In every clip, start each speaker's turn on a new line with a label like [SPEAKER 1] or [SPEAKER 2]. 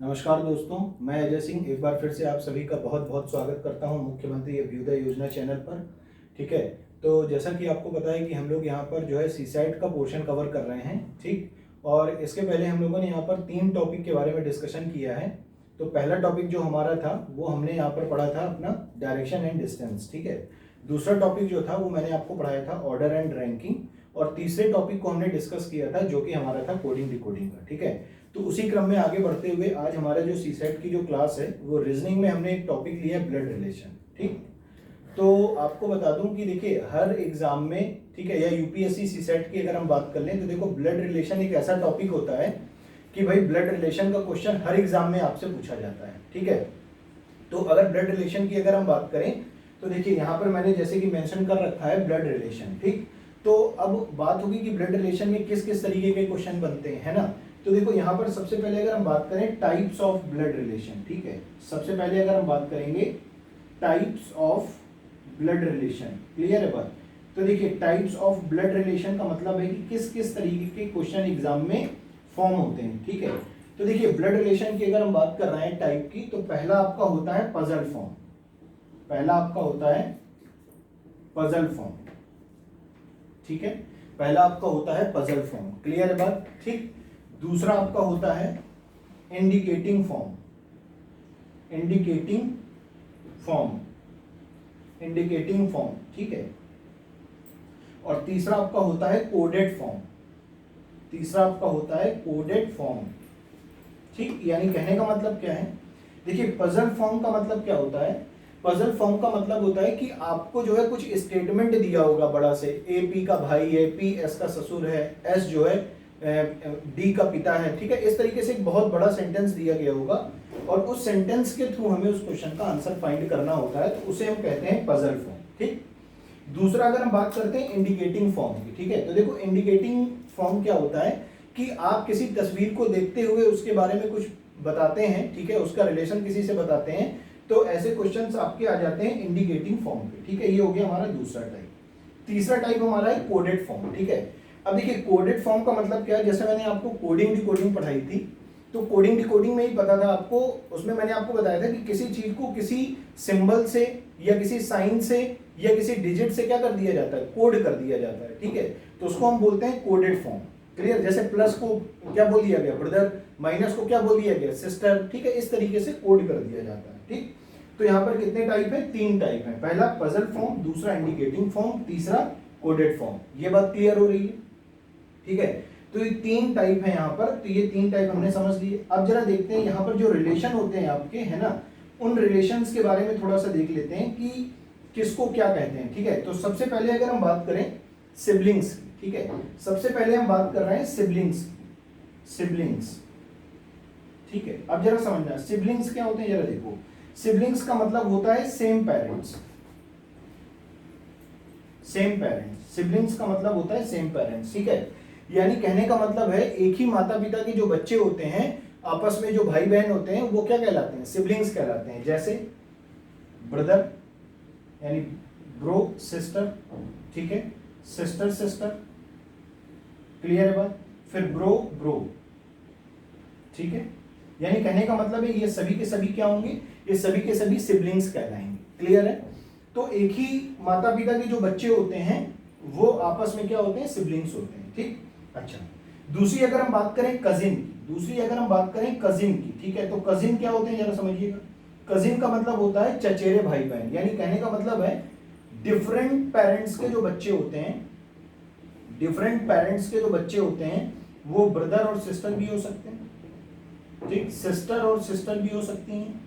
[SPEAKER 1] नमस्कार दोस्तों, मैं अजय सिंह एक बार फिर से आप सभी का बहुत बहुत स्वागत करता हूं मुख्यमंत्री अभ्युदय योजना चैनल पर। ठीक है, तो जैसा कि आपको पता है कि हम लोग यहां पर जो है सीसैट का पोर्शन कवर कर रहे हैं। ठीक, और इसके पहले हम लोगों ने यहाँ पर 3 टॉपिक के बारे में डिस्कशन किया है। तो पहला टॉपिक जो हमारा था वो हमने यहाँ पर पढ़ा था अपना डायरेक्शन एंड डिस्टेंस। ठीक है, दूसरा टॉपिक जो था वो मैंने आपको पढ़ाया था ऑर्डर एंड रैंकिंग, और तीसरे टॉपिक को हमने डिस्कस किया था जो कि हमारा था कोडिंग डिकोडिंग का। ठीक है, तो उसी क्रम में आगे बढ़ते हुए आज हमारा जो सीसैट की जो क्लास है वो रीजनिंग में हमने एक टॉपिक लिया है ब्लड रिलेशन। ठीक, तो आपको बता दूं कि देखिए हर एग्जाम में, ठीक है, या यूपीएससी सीसैट की अगर हम बात कर लें तो देखो ब्लड रिलेशन एक ऐसा टॉपिक होता है कि भाई ब्लड रिलेशन का क्वेश्चन हर एग्जाम में आपसे पूछा जाता है। ठीक है, तो अगर ब्लड रिलेशन की अगर हम बात करें तो देखिए यहाँ पर मैंने जैसे कि मेंशन कर रखा है ब्लड रिलेशन। ठीक, तो अब बात होगी कि ब्लड रिलेशन में किस किस तरीके के क्वेश्चन बनते हैं, है ना। तो देखो यहाँ पर सबसे पहले अगर हम बात करें टाइप्स ऑफ ब्लड रिलेशन, ठीक है, सबसे पहले अगर हम बात करेंगे types of blood relation, clear है बात। तो देखिए टाइप्स ऑफ ब्लड रिलेशन का मतलब है कि किस किस तरीके के क्वेश्चन एग्जाम में फॉर्म होते हैं। ठीक है, तो देखिए ब्लड रिलेशन की अगर हम बात कर रहे हैं टाइप की, तो पहला आपका होता है पजल फॉर्म। पहला आपका होता है पजल फॉर्म, ठीक है, पहला आपका होता है पजल फॉर्म, क्लियर है बात। ठीक, दूसरा आपका होता है indicating form. Indicating form, indicating form, ठीक है, और तीसरा आपका होता है कोडेड फॉर्म। तीसरा आपका होता है कोडेड फॉर्म। ठीक, यानी कहने का मतलब क्या है, देखिए पजल फॉर्म का मतलब क्या होता है। पजल फॉर्म का मतलब होता है कि आपको जो है कुछ स्टेटमेंट दिया होगा बड़ा से, ए पी का भाई है, पी एस का ससुर है, एस जो है डी का पिता है। ठीक है, इस तरीके से एक बहुत बड़ा सेंटेंस दिया गया होगा और उस सेंटेंस के थ्रू हमें उस क्वेश्चन का आंसर फाइंड करना होता है, तो उसे हम कहते हैं पजल फॉर्म। ठीक, दूसरा अगर हम बात करते हैं इंडिकेटिंग फॉर्म की, ठीक है, तो देखो इंडिकेटिंग फॉर्म क्या होता है कि आप किसी तस्वीर को देखते हुए उसके बारे में कुछ बताते हैं, ठीक है, उसका रिलेशन किसी से बताते हैं, तो ऐसे क्वेश्चंस आपके आ जाते हैं इंडिकेटिंग फॉर्म पे। ठीक है, ये हो गया हमारा दूसरा टाइप। तीसरा टाइप हमारा है कोडेड फॉर्म। ठीक है, अब देखिए कोडेड फॉर्म का मतलब क्या है, जैसे मैंने आपको कोडिंग डिकोडिंग पढ़ाई थी, तो कोडिंग डिकोडिंग में ही पता था आपको, उसमें मैंने आपको बताया था कि किसी चीज को किसी सिंबल से या किसी साइन से या किसी डिजिट से क्या कर दिया जाता है, कोड कर दिया जाता है। ठीक है, तो उसको हम बोलते हैं कोडेड फॉर्म, क्लियर। जैसे प्लस को क्या बोल दिया गया, ब्रदर, माइनस को क्या बोल दिया गया, सिस्टर। ठीक है, इस तरीके से कोड कर दिया जाता है। ठीक, तो यहाँ पर कितने टाइप है, 3 टाइप है, पहला पजल फॉर्म, दूसरा इंडिकेटिंग फॉर्म, तीसरा कोडेड फॉर्म। ये बात क्लियर हो रही है, ठीक है। तो ये 3 टाइप है यहाँ पर, तो ये 3 टाइप हमने समझ लिए। अब जरा देखते हैं यहाँ पर जो रिलेशन होते हैं आपके, है ना, उन रिलेशंस के बारे में थोड़ा सा देख लेते हैं कि किसको क्या कहते हैं। ठीक है, तो सबसे पहले अगर हम बात करें सिबलिंग्स, ठीक है, सबसे पहले हम बात कर रहे हैं सिबलिंग्स। सिबलिंग्स, ठीक है, अब जरा समझना सिबलिंग्स क्या होते हैं, जरा देखो। सिबलिंग्स का मतलब होता है same parents. Same parents, siblings का मतलब होता है सेम पेरेंट्स। ठीक है, यानी कहने का मतलब है एक ही माता पिता के जो बच्चे होते हैं, आपस में जो भाई बहन होते हैं, वो क्या कहलाते हैं, सिबलिंग्स कहलाते हैं। जैसे ब्रदर यानी ब्रो सिस्टर, ठीक है, सिस्टर सिस्टर, क्लियर है बात, फिर ब्रो ब्रो, ठीक है, यानी कहने का मतलब है ये सभी के सभी क्या होंगे, ये सभी के सभी सिबलिंग्स कहलाएंगे, क्लियर है। तो एक ही माता पिता के जो बच्चे होते हैं वो आपस में क्या होते हैं, सिबलिंग्स होते हैं। ठीक, अच्छा, दूसरी अगर हम बात करें कजिन की, दूसरी अगर हम बात करें कजिन की, ठीक है, तो कजिन क्या होते हैं जरा समझिएगा। कजिन का मतलब होता है चचेरे भाई बहन, यानी कहने का मतलब है डिफरेंट पेरेंट्स के जो बच्चे होते हैं, डिफरेंट पेरेंट्स के जो बच्चे होते हैं वो ब्रदर और सिस्टर भी हो सकते हैं। ठीक, सिस्टर और सिस्टर भी हो सकती हैं,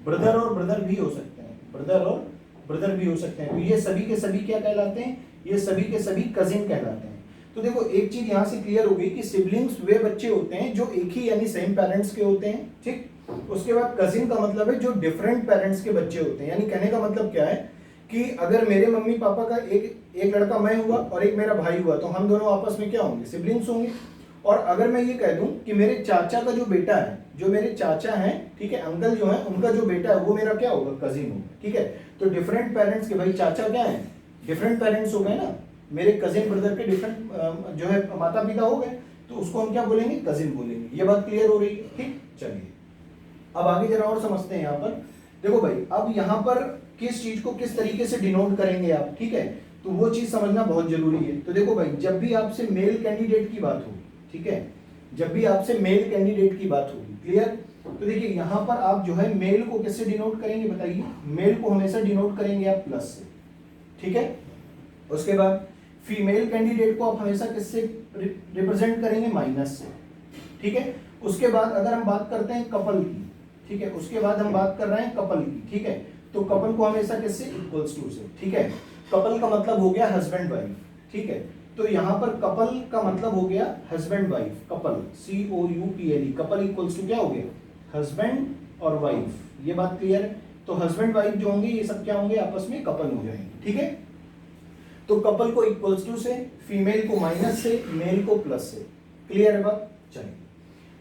[SPEAKER 1] ब्रदर और ब्रदर भी हो सकते हैं, ब्रदर और ब्रदर भी हो सकते हैं। तो ये सभी के सभी क्या कहलाते हैं, ये सभी के सभी कजिन कहलाते हैं। तो देखो एक चीज यहां से क्लियर हो गई कि सिबलिंग्स वे बच्चे होते हैं जो एक ही यानी सेम पेरेंट्स के होते हैं। ठीक, उसके बाद कजिन का मतलब है जो डिफरेंट पेरेंट्स के बच्चे होते हैं, यानी कहने का मतलब क्या है कि अगर मेरे मम्मी पापा का एक लड़का मैं हुआ और एक मेरा भाई हुआ, तो हम दोनों आपस में क्या होंगे, सिबलिंग्स होंगे। और अगर मैं ये कह दूं कि मेरे चाचा का जो बेटा है, जो मेरे चाचा हैं, ठीक है, अंकल जो है, उनका जो बेटा है वो मेरा क्या होगा, कजिन होगा। ठीक है, तो डिफरेंट पेरेंट्स के, भाई चाचा क्या है, डिफरेंट पेरेंट्स हो गए ना, मेरे कजिन ब्रदर के डिफरेंट जो है माता पिता हो गए, तो उसको हम क्या बोलेंगे, कजिन बोलेंगे। ये बात क्लियर हो रही है। ठीक, चलिए अब आगे जरा और समझते हैं यहाँ पर। देखो भाई, अब यहाँ पर किस चीज को किस तरीके से डिनोट करेंगे आप, ठीक है, तो वो चीज समझना बहुत जरूरी है। तो देखो भाई, जब भी आपसे मेल कैंडिडेट की बात होगी, ठीक है, जब भी आपसे मेल कैंडिडेट की बात होगी, क्लियर, तो देखिए यहाँ पर आप जो है मेल को किससे डिनोट करेंगे बताइए, मेल को हमेशा डिनोट करेंगे आप प्लस से, ठीक है। उसके बाद फीमेल कैंडिडेट को आप हमेशा किससे रिप्रेजेंट करेंगे, माइनस से, ठीक है। उसके बाद अगर हम बात करते हैं कपल की, ठीक है, उसके बाद हम बात कर रहे हैं कपल की, ठीक है, तो कपल को हमेशा किससे, इक्वल्स टू से, ठीक है। कपल का मतलब हो गया हस्बैंड वाइफ, ठीक है, तो यहाँ पर कपल का मतलब हो गया husband wife, couple COUPLE, couple equals to क्या हो गया, हस्बैंड और वाइफ, ये बात क्लियर है। तो हस्बैंड वाइफ जो होंगे ये सब क्या होंगे, आपस में कपल हो जाएंगे, ठीक है। तो कपल को इक्वल्स टू से, फीमेल को माइनस से, मेल को प्लस से, क्लियर है बात। चलिए,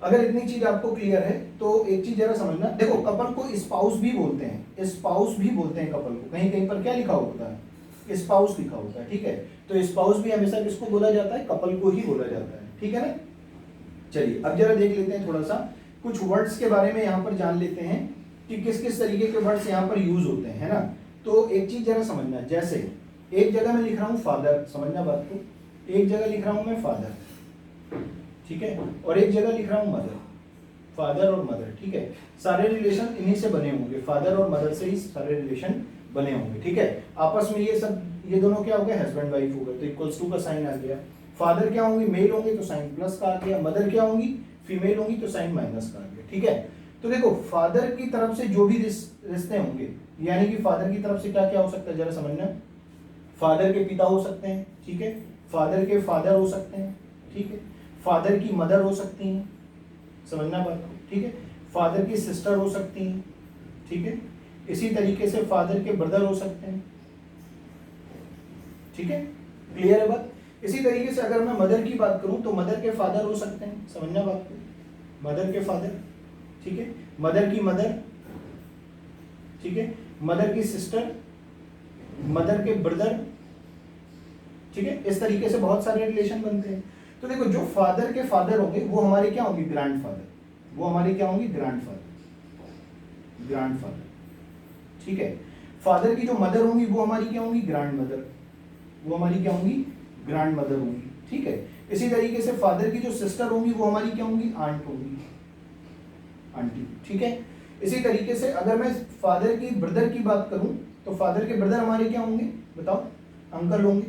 [SPEAKER 1] अगर इतनी चीज आपको क्लियर है तो एक चीज जरा समझना, देखो कपल को स्पाउस भी बोलते हैं, स्पाउस भी बोलते हैं कपल को, कहीं कहीं पर क्या लिखा होता है, स्पाउस लिखा होता है, ठीक है। तो स्पाउस भी हमेशा किसको बोला जाता है, कपल को ही बोला जाता है, ठीक है ना। चलिए अब जरा देख लेते हैं थोड़ा सा कुछ वर्ड्स के बारे में, यहाँ पर जान लेते हैं कि किस किस तरीके के वर्ड्स यहाँ पर यूज होते हैं, है ना। तो एक चीज जरा समझना, जैसे एक जगह मैं लिख रहा हूँ फादर, समझना बात को, एक जगह लिख रहा हूँ मैं फादर, ठीक है, और एक जगह लिख रहा हूँ मदर, फादर और मदर, ठीक है, सारे रिलेशन इन्हीं से बने होंगे, फादर और मदर से ही सारे रिलेशन बने होंगे, ठीक है। आपस में ये सब, ये दोनों क्या हो गए, हस्बैंड वाइफ हो गए, तो इक्वल्स टू का साइन आ गया। फादर क्या होंगे, मेल होंगे तो साइन प्लस का आ गया, मदर क्या होंगी, फीमेल होंगी तो साइन माइनस का आ गया, ठीक है। तो देखो फादर की तरफ से जो भी रिश्ते होंगे, यानी कि फादर की तरफ से क्या क्या हो सकता है जरा समझना, फादर के पिता हो सकते हैं, ठीक है, फादर के फादर हो सकते हैं, ठीक है, फादर की मदर हो सकती हैं, समझना बात को, ठीक है, फादर की सिस्टर हो सकती हैं, ठीक है, इसी तरीके से फादर के ब्रदर हो सकते हैं, ठीक है, क्लियर है बात। इसी तरीके से अगर मैं मदर की बात करूं तो मदर के फादर हो सकते हैं, समझना बात को, मदर के फादर, ठीक है, मदर की मदर, ठीक है, मदर की सिस्टर, मदर के ब्रदर, ठीक है, इस तरीके से बहुत सारे रिलेशन बनते हैं। तो देखो जो फादर के फादर होंगे वो हमारे क्या होंगे, ग्रैंडफादर, वो हमारे क्या होंगे, ग्रैंडफादर, ग्रैंडफादर, ठीक है। फादर की जो मदर होंगी वो हमारी क्या होंगी, ग्रैंड मदर, वो हमारी क्या होंगी, ग्रैंड मदर होंगी, ठीक है। इसी तरीके से फादर की जो सिस्टर होंगी वो हमारी क्या होंगी, आंट होंगी, आंटी, ठीक है। इसी तरीके से अगर मैं फादर की ब्रदर की बात करूं तो फादर के ब्रदर हमारे क्या होंगे, बताओ, अंकल होंगे,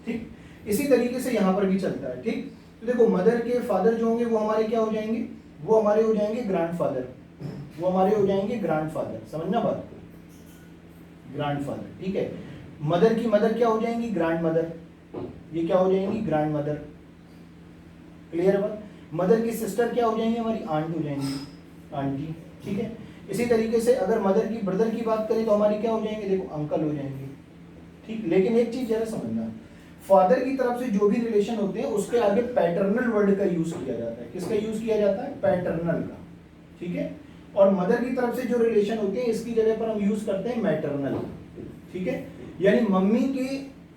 [SPEAKER 1] ठीक। इसी तरीके से यहां पर भी चलता है, ठीक। तो देखो मदर के फादर जो होंगे वो हमारे क्या हो जाएंगे, वो हमारे हो जाएंगे ग्रैंडफादर, वो हमारे हो जाएंगे ग्रैंडफादर, समझना बात को, ग्रैंडफादर, ठीक है। मदर की मदर क्या हो जाएंगी, ग्रैंड मदर, ये क्या हो जाएंगी, ग्रैंड मदर, क्लियर है बात। मदर की सिस्टर क्या हो जाएंगी, हमारी आंट हो जाएंगी, आंटी, ठीक है। इसी तरीके से अगर मदर की ब्रदर की बात करें तो हमारी क्या हो जाएंगे, देखो अंकल हो जाएंगे, ठीक। लेकिन एक चीज जरा समझना, फादर की तरफ से जो भी रिलेशन होते हैं उसके आगे पैटर्नल वर्ड का यूज किया जाता है, किसका यूज किया जाता है, पैटर्नल का, ठीक है। और मदर की तरफ से जो रिलेशन होते हैं इसकी जगह पर हम यूज करते हैं मैटरनल, ठीक है। यानी मम्मी की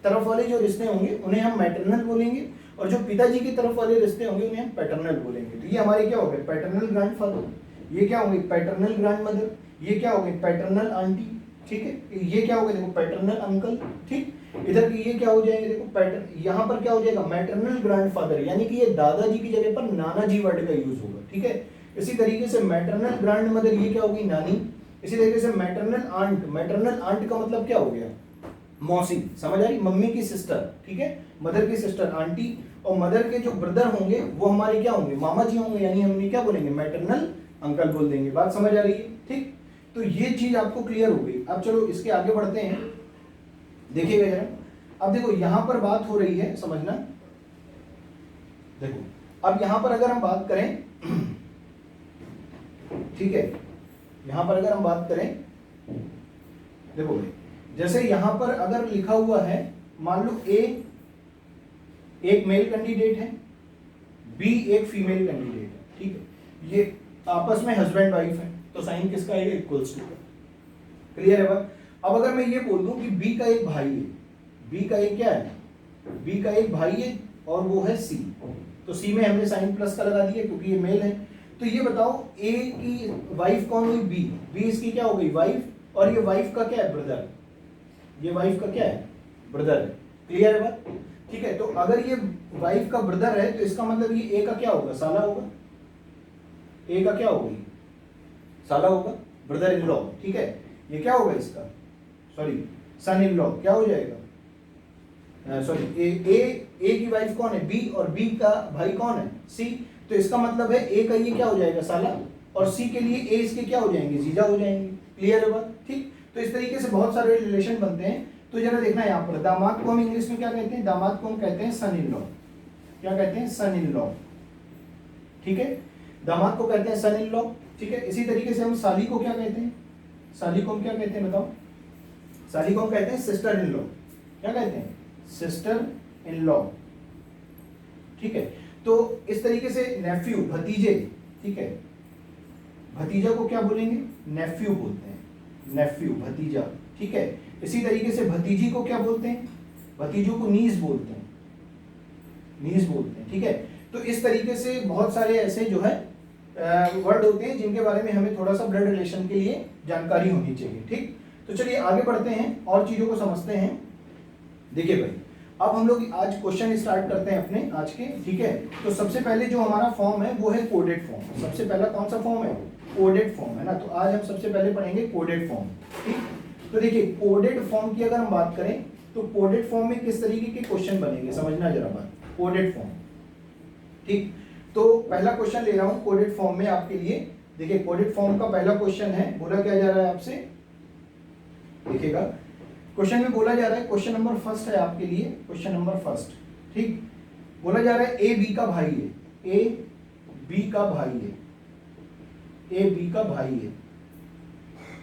[SPEAKER 1] तरफ वाले जो रिश्ते होंगे उन्हें हम मैटरनल बोलेंगे और जो पिताजी की तरफ वाले रिश्ते होंगे उन्हें हम पैटर्नल बोलेंगे। तो ये हमारे क्या हो गए, पैटर्नल ग्रैंडफादर, ये क्या हो गई, पैटर्नल ग्रैंडमदर, ये क्या हो गई, पैटर्नल आंटी, ठीक है, ये क्या हो गया, देखो पैटर्नल अंकल, ठीक। इधर की ये क्या हो जाएंगे, देखो पैटर्न, यहाँ पर क्या हो जाएगा, मैटरनल ग्रैंडफादर, यानी कि ये दादाजी की जगह पर नाना जी वर्ड का यूज होगा, ठीक है। इसी तरीके से मैटरनल ग्रैंडमदर, ये क्या होगी, नानी। इसी तरीके से मैटरनल आंट, मैटरनल आंट का मतलब क्या हो गया, मौसी, समझ आ रही, मम्मी की सिस्टर, ठीक है, मदर की सिस्टर आंटी। और मदर के जो ब्रदर होंगे वो हमारे क्या होंगे, मामा जी होंगे, यानी हम क्या बोलेंगे, मैटरनल अंकल बोल देंगे। बात समझ आ रही है, ठीक। तो ये चीज आपको क्लियर हो गई। अब चलो इसके आगे बढ़ते हैं, देखिएगा जरा। अब देखो यहां पर बात हो रही है, समझना, देखो अब यहां पर अगर हम बात करें, ठीक है, यहां पर अगर हम बात करें, देखो भाई जैसे यहां पर अगर लिखा हुआ है, मान लो ए एक मेल कैंडिडेट है, बी एक फीमेल कैंडिडेट है, ठीक है, ये आपस में हस्बैंड वाइफ है, तो साइन किसका आएगा, इक्वल्स टू का, क्लियर है बात। अब अगर मैं ये बोल दूं कि बी का एक भाई है, बी का एक क्या है, बी का एक भाई है और वो है सी, तो सी में हमने साइन प्लस का लगा दिया क्योंकि ये मेल है। तो ये बताओ ए की वाइफ कौन हुई, बी, बी इसकी क्या हो गई वाइफ, और ये वाइफ का क्या है ब्रदर, ये वाइफ का क्या है ब्रदर है, क्लियर है बात, ठीक है। तो अगर ये वाइफ का ब्रदर है तो इसका मतलब ये ए का क्या होगा, साला होगा, ए का क्या होगा, साला होगा, ब्रदर इन लॉ, ठीक है। ये क्या होगा इसका, सॉरी सन इन लॉ, क्या हो जाएगा, सॉरी ए की वाइफ कौन है, बी, और बी का भाई कौन है, सी, तो इसका मतलब है ए का ये क्या हो जाएगा साला, और सी के लिए ए इसके क्या हो जाएंगे, जीजा हो जाएंगे, क्लियर है बात, ठीक। तो इस तरीके से बहुत सारे रिलेशन बनते हैं। तो जरा देखना यहाँ पर, दामाद को हम इंग्लिश में क्या कहते हैं, दामाद को हम कहते हैं सन इन लॉ, क्या कहते हैं, सन इन लॉ, ठीक है, दामाद को कहते हैं सन इन लॉ, ठीक है। इसी तरीके से हम साली को क्या कहते हैं, साली को हम क्या कहते हैं बताओ, साली को हम कहते हैं सिस्टर इन लॉ, क्या कहते हैं, सिस्टर इन लॉ, ठीक है। तो इस तरीके से नेफ्यू, भतीजे, ठीक है, भतीजा को क्या बोलेंगे, नेफ्यू बोलते हैं, नेफ्यू भतीजा, ठीक है। इसी तरीके से भतीजी को क्या बोलते हैं, भतीजों को नीस बोलते हैं, नीस बोलते हैं, ठीक है। तो इस तरीके से बहुत सारे ऐसे जो है वर्ड होते हैं जिनके बारे में हमें थोड़ा सा ब्लड रिलेशन के लिए जानकारी होनी चाहिए, ठीक। तो चलिए आगे बढ़ते हैं और चीजों को समझते हैं। देखिए भाई, अब हम लोग आज क्वेश्चन स्टार्ट करते हैं अपने आज के, ठीक है। तो सबसे पहले जो हमारा फॉर्म है वो है कोडेड फॉर्म। सबसे पहला कौन सा फॉर्म है, कोडेड फॉर्म, है ना। तो आज हम सबसे पहले पढ़ेंगे कोडेड फॉर्म, ठीक। तो देखिए कोडेड फॉर्म की अगर हम बात करें तो कोडेड फॉर्म में किस तरीके के क्वेश्चन बनेंगे, समझना जरा बात, कोडेड फॉर्म, ठीक। तो पहला क्वेश्चन ले रहा हूं कोडेड फॉर्म में आपके लिए। देखिए कोडेड फॉर्म का पहला क्वेश्चन है, बोला क्या जा रहा है आपसे, देखिएगा क्वेश्चन में बोला जा रहा है, क्वेश्चन नंबर फर्स्ट है आपके लिए, क्वेश्चन नंबर फर्स्ट, ठीक। बोला जा रहा है ए बी का भाई है, ए बी का भाई है, ए बी का भाई है,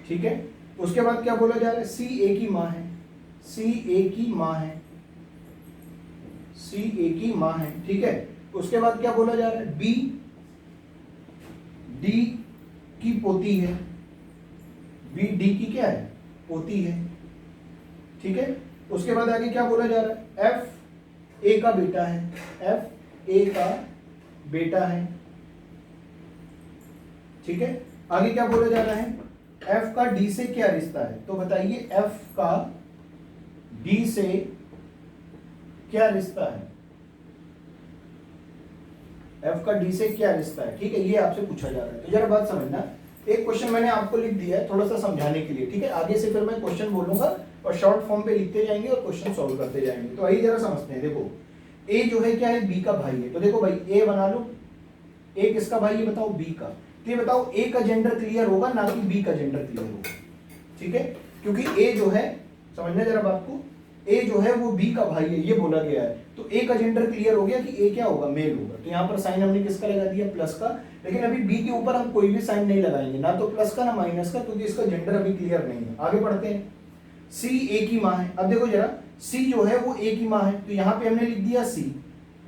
[SPEAKER 1] ठीक है। उसके बाद क्या बोला जा रहा है, सी ए की माँ है, सी ए की माँ है, सी ए की माँ है, ठीक है। उसके बाद क्या बोला जा रहा है, बी डी की पोती है, बी डी की क्या है, पोती है, ठीक है। उसके बाद आगे क्या बोला जा रहा है, एफ ए का बेटा है, एफ ए का बेटा है, ठीक है। आगे क्या बोला जा रहा है, एफ का डी से क्या रिश्ता है, तो बताइए एफ का डी से क्या रिश्ता है, एफ का डी से क्या रिश्ता है, ठीक है। ये आपसे पूछा जा रहा है, तो जरा बात समझना। एक क्वेश्चन मैंने आपको लिख दिया है थोड़ा सा समझाने के लिए, ठीक है। आगे से फिर मैं क्वेश्चन बोलूंगा और शॉर्ट फॉर्म पे लिखते जाएंगे और क्वेश्चन सॉल्व करते जाएंगे। तो आइए जरा समझते हैं। देखो ए जो है क्या है, बी का भाई है, तो देखो भाई ए बना लो, ए किसका भाई है बताओ, बी का। तो ये बताओ ए का जेंडर क्लियर होगा ना कि बी का जेंडर क्लियर होगा, ठीक है। क्योंकि ए जो है, समझना जरा बात को, ए जो है वो बी का भाई है, ये बोला गया है। तो ए का जेंडर क्लियर हो गया कि ए क्या होगा, मेल होगा। तो यहाँ पर साइन हमने किसका लगा दिया, प्लस का। लेकिन अभी बी के ऊपर हम कोई भी साइन नहीं लगाएंगे, ना तो प्लस का ना माइनस का, क्योंकि इसका जेंडर अभी क्लियर नहीं है। आगे बढ़ते हैं। सी ए की माँ है, अब देखो जरा, सी जो है वो ए की माँ है, तो यहाँ पे हमने लिख दिया सी,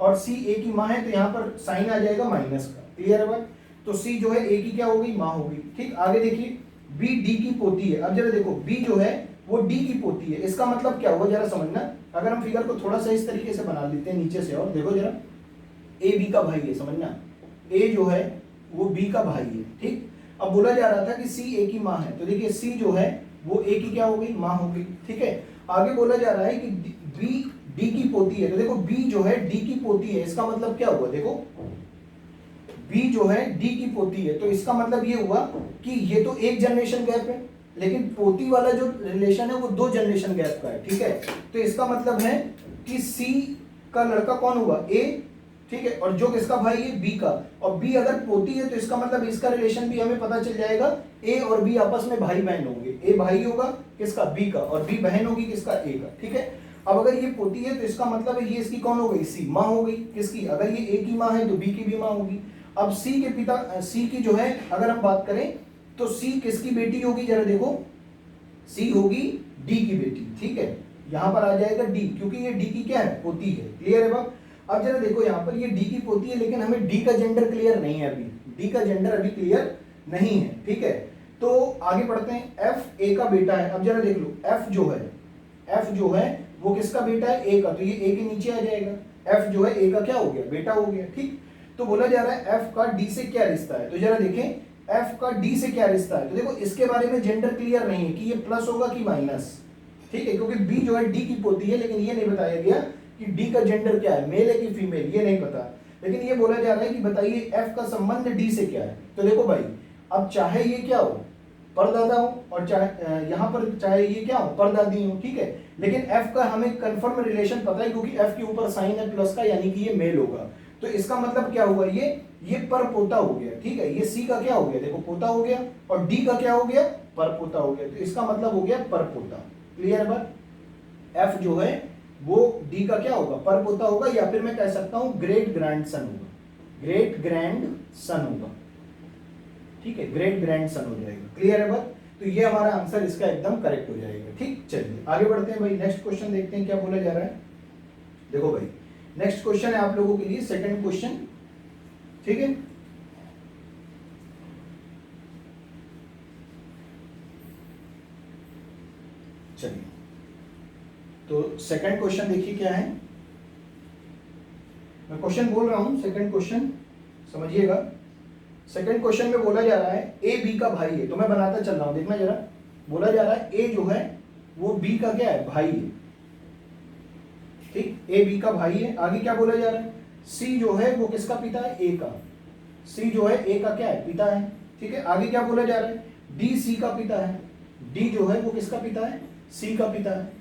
[SPEAKER 1] और सी ए की माँ है तो यहाँ पर साइन आ जाएगा माइनस का, क्लियर है बात। तो सी जो है ए की क्या हो गई, माँ हो गई, ठीक। आगे देखिए, बी डी की पोती है। अब जरा देखो, बी जो है वो डी की पोती है, इसका मतलब क्या हुआ जरा समझना। अगर हम फिगर को थोड़ा सा इस तरीके से बना लेते हैं नीचे से, और देखो जरा, ए बी का भाई है, समझना, ए जो है वो बी का भाई है, ठीक। अब बोला जा रहा था कि सी ए की माँ है, तो देखिए सी जो है वो ए की क्या हो गई, माँ हो गई, ठीक है। आगे बोला जा रहा है कि बी डी की पोती है, तो देखो बी जो है डी की पोती है, इसका मतलब क्या हुआ, देखो बी जो है डी की पोती है, तो इसका मतलब ये हुआ कि ये तो एक जनरेशन गैप है, लेकिन पोती वाला जो रिलेशन है वो 2 जनरेशन गैप का है, ठीक है। तो इसका मतलब है कि सी का लड़का कौन हुआ, ए, ठीक है, और जो किसका भाई है, बी का। और बी अगर पोती है तो इसका मतलब इसका रिलेशन भी हमें पता चल जाएगा, ए और बी आपस में भाई बहन होंगे। ए भाई होगा किसका, बी का, और बी बहन होगी किसका, ए का, ठीक है। अब अगर ये पोती है तो इसका मतलब है ये इसकी कौन हो गई, सी, माँ हो गई, किसकी, अगर ये ए की माँ है तो बी की भी माँ होगी। अब सी के पिता, सी की जो है अगर हम बात करें तो सी किसकी बेटी होगी, जरा देखो, सी होगी डी की बेटी, ठीक है। यहां पर आ जाएगा डी, क्योंकि ये डी की क्या है, पोती है, क्लियर है बात। अब जरा देखो यहाँ पर ये डी की पोती है, लेकिन हमें डी का जेंडर क्लियर नहीं है अभी, डी का जेंडर अभी क्लियर नहीं है, ठीक है। तो आगे बढ़ते हैं, एफ ए का बेटा है। अब जरा देख लो, एफ जो है वो किसका बेटा है, ए का, तो ये ए के नीचे आ जाएगा, एफ जो है ए का क्या हो गया, बेटा हो गया, ठीक। तो बोला जा रहा है एफ का डी से क्या रिश्ता है, तो जरा देखें एफ का डी से क्या रिश्ता है। तो देखो इसके बारे में जेंडर क्लियर नहीं है कि ये प्लस होगा कि माइनस, ठीक है, क्योंकि बी जो है डी की पोती है, लेकिन ये नहीं बताया गया कि डी का जेंडर क्या है, मेल है कि फीमेल, ये नहीं पता। लेकिन ये बोला जा रहा है कि बताइए एफ का संबंध डी से क्या है। तो देखो भाई, अब चाहे ये क्या हो, परदादा हो, और चाहे यहाँ पर चाहे ये क्या हो, परदादी हो, ठीक है, लेकिन एफ का हमें कंफर्म रिलेशन पता है क्योंकि एफ के ऊपर साइन है प्लस का, यानी कि ये मेल होगा। तो इसका मतलब क्या हुआ, ये पर पोता हो गया, ठीक है, ये सी का क्या हो गया, देखो पोता हो गया, और डी का क्या हो गया, पर पोता हो गया। तो इसका मतलब हो गया पर पोता। क्लियर है बात? एफ जो है वो डी का क्या होगा, पर पोता होगा, या फिर मैं कह सकता हूं ग्रेट ग्रैंड सन होगा, ग्रेट ग्रैंड सन होगा, ठीक है, ग्रेट ग्रैंड सन हो जाएगा। क्लियर है बात? तो ये हमारा आंसर इसका एकदम करेक्ट हो जाएगा। ठीक, चलिए आगे बढ़ते हैं भाई, नेक्स्ट क्वेश्चन देखते हैं क्या बोला जा रहा है। देखो भाई, नेक्स्ट क्वेश्चन है आप लोगों के लिए सेकंड क्वेश्चन, ठीक है। चलिए, तो सेकंड क्वेश्चन देखिए क्या है, मैं क्वेश्चन बोल रहा हूं, सेकंड क्वेश्चन समझिएगा। सेकंड क्वेश्चन में बोला जा रहा है ए बी का भाई है, तो मैं बनाता चल रहा हूं, देखना जरा। बोला जा रहा है ए जो है वो बी का क्या है, भाई है, ठीक, ए बी का भाई है। आगे क्या बोला जा रहा है, सी जो है वो किसका पिता है, ए का, सी जो है ए का क्या है, पिता है, ठीक है। आगे क्या बोला जा रहा है, डी सी का पिता है, डी जो है वो किसका पिता है, सी का पिता है,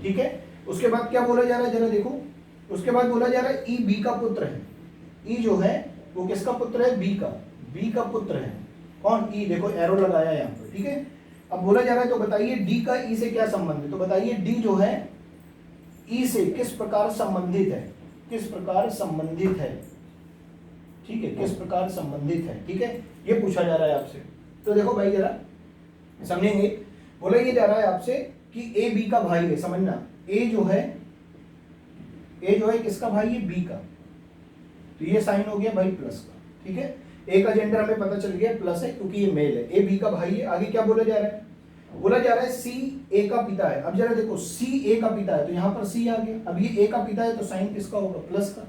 [SPEAKER 1] ठीक है। उसके बाद क्या बोला जा रहा है, जरा देखो, उसके बाद बोला जा रहा है ई बी का पुत्र है, ई जो है वो किसका पुत्र है, बी का, बी का पुत्र है, कौन, ई, देखो एरो लगाया यहाँ पर, ठीक है। अब बोला जा रहा है तो बताइए डी का ई से क्या संबंध है, तो बताइए डी जो है ई से किस प्रकार संबंधित है, किस प्रकार संबंधित है, ठीक है, किस प्रकार संबंधित है, ठीक है, ये पूछा जा रहा है आपसे। तो देखो भाई जरा समझेंगे, बोला ये जा रहा है आपसे कि ए बी का भाई है, समझना, ए जो है किसका भाई है, बी का, तो ये साइन हो गया भाई प्लस का, ठीक है। ए का जेंडर हमें पता चल गया प्लस है क्योंकि ये मेल है, ए बी का भाई है। आगे क्या बोला जा रहा है, बोला जा रहा है सी ए का पिता है। अब जरा देखो, सी ए का पिता है तो यहाँ पर सी आ गया, अब ये ए का पिता है तो साइन किसका होगा, प्लस का,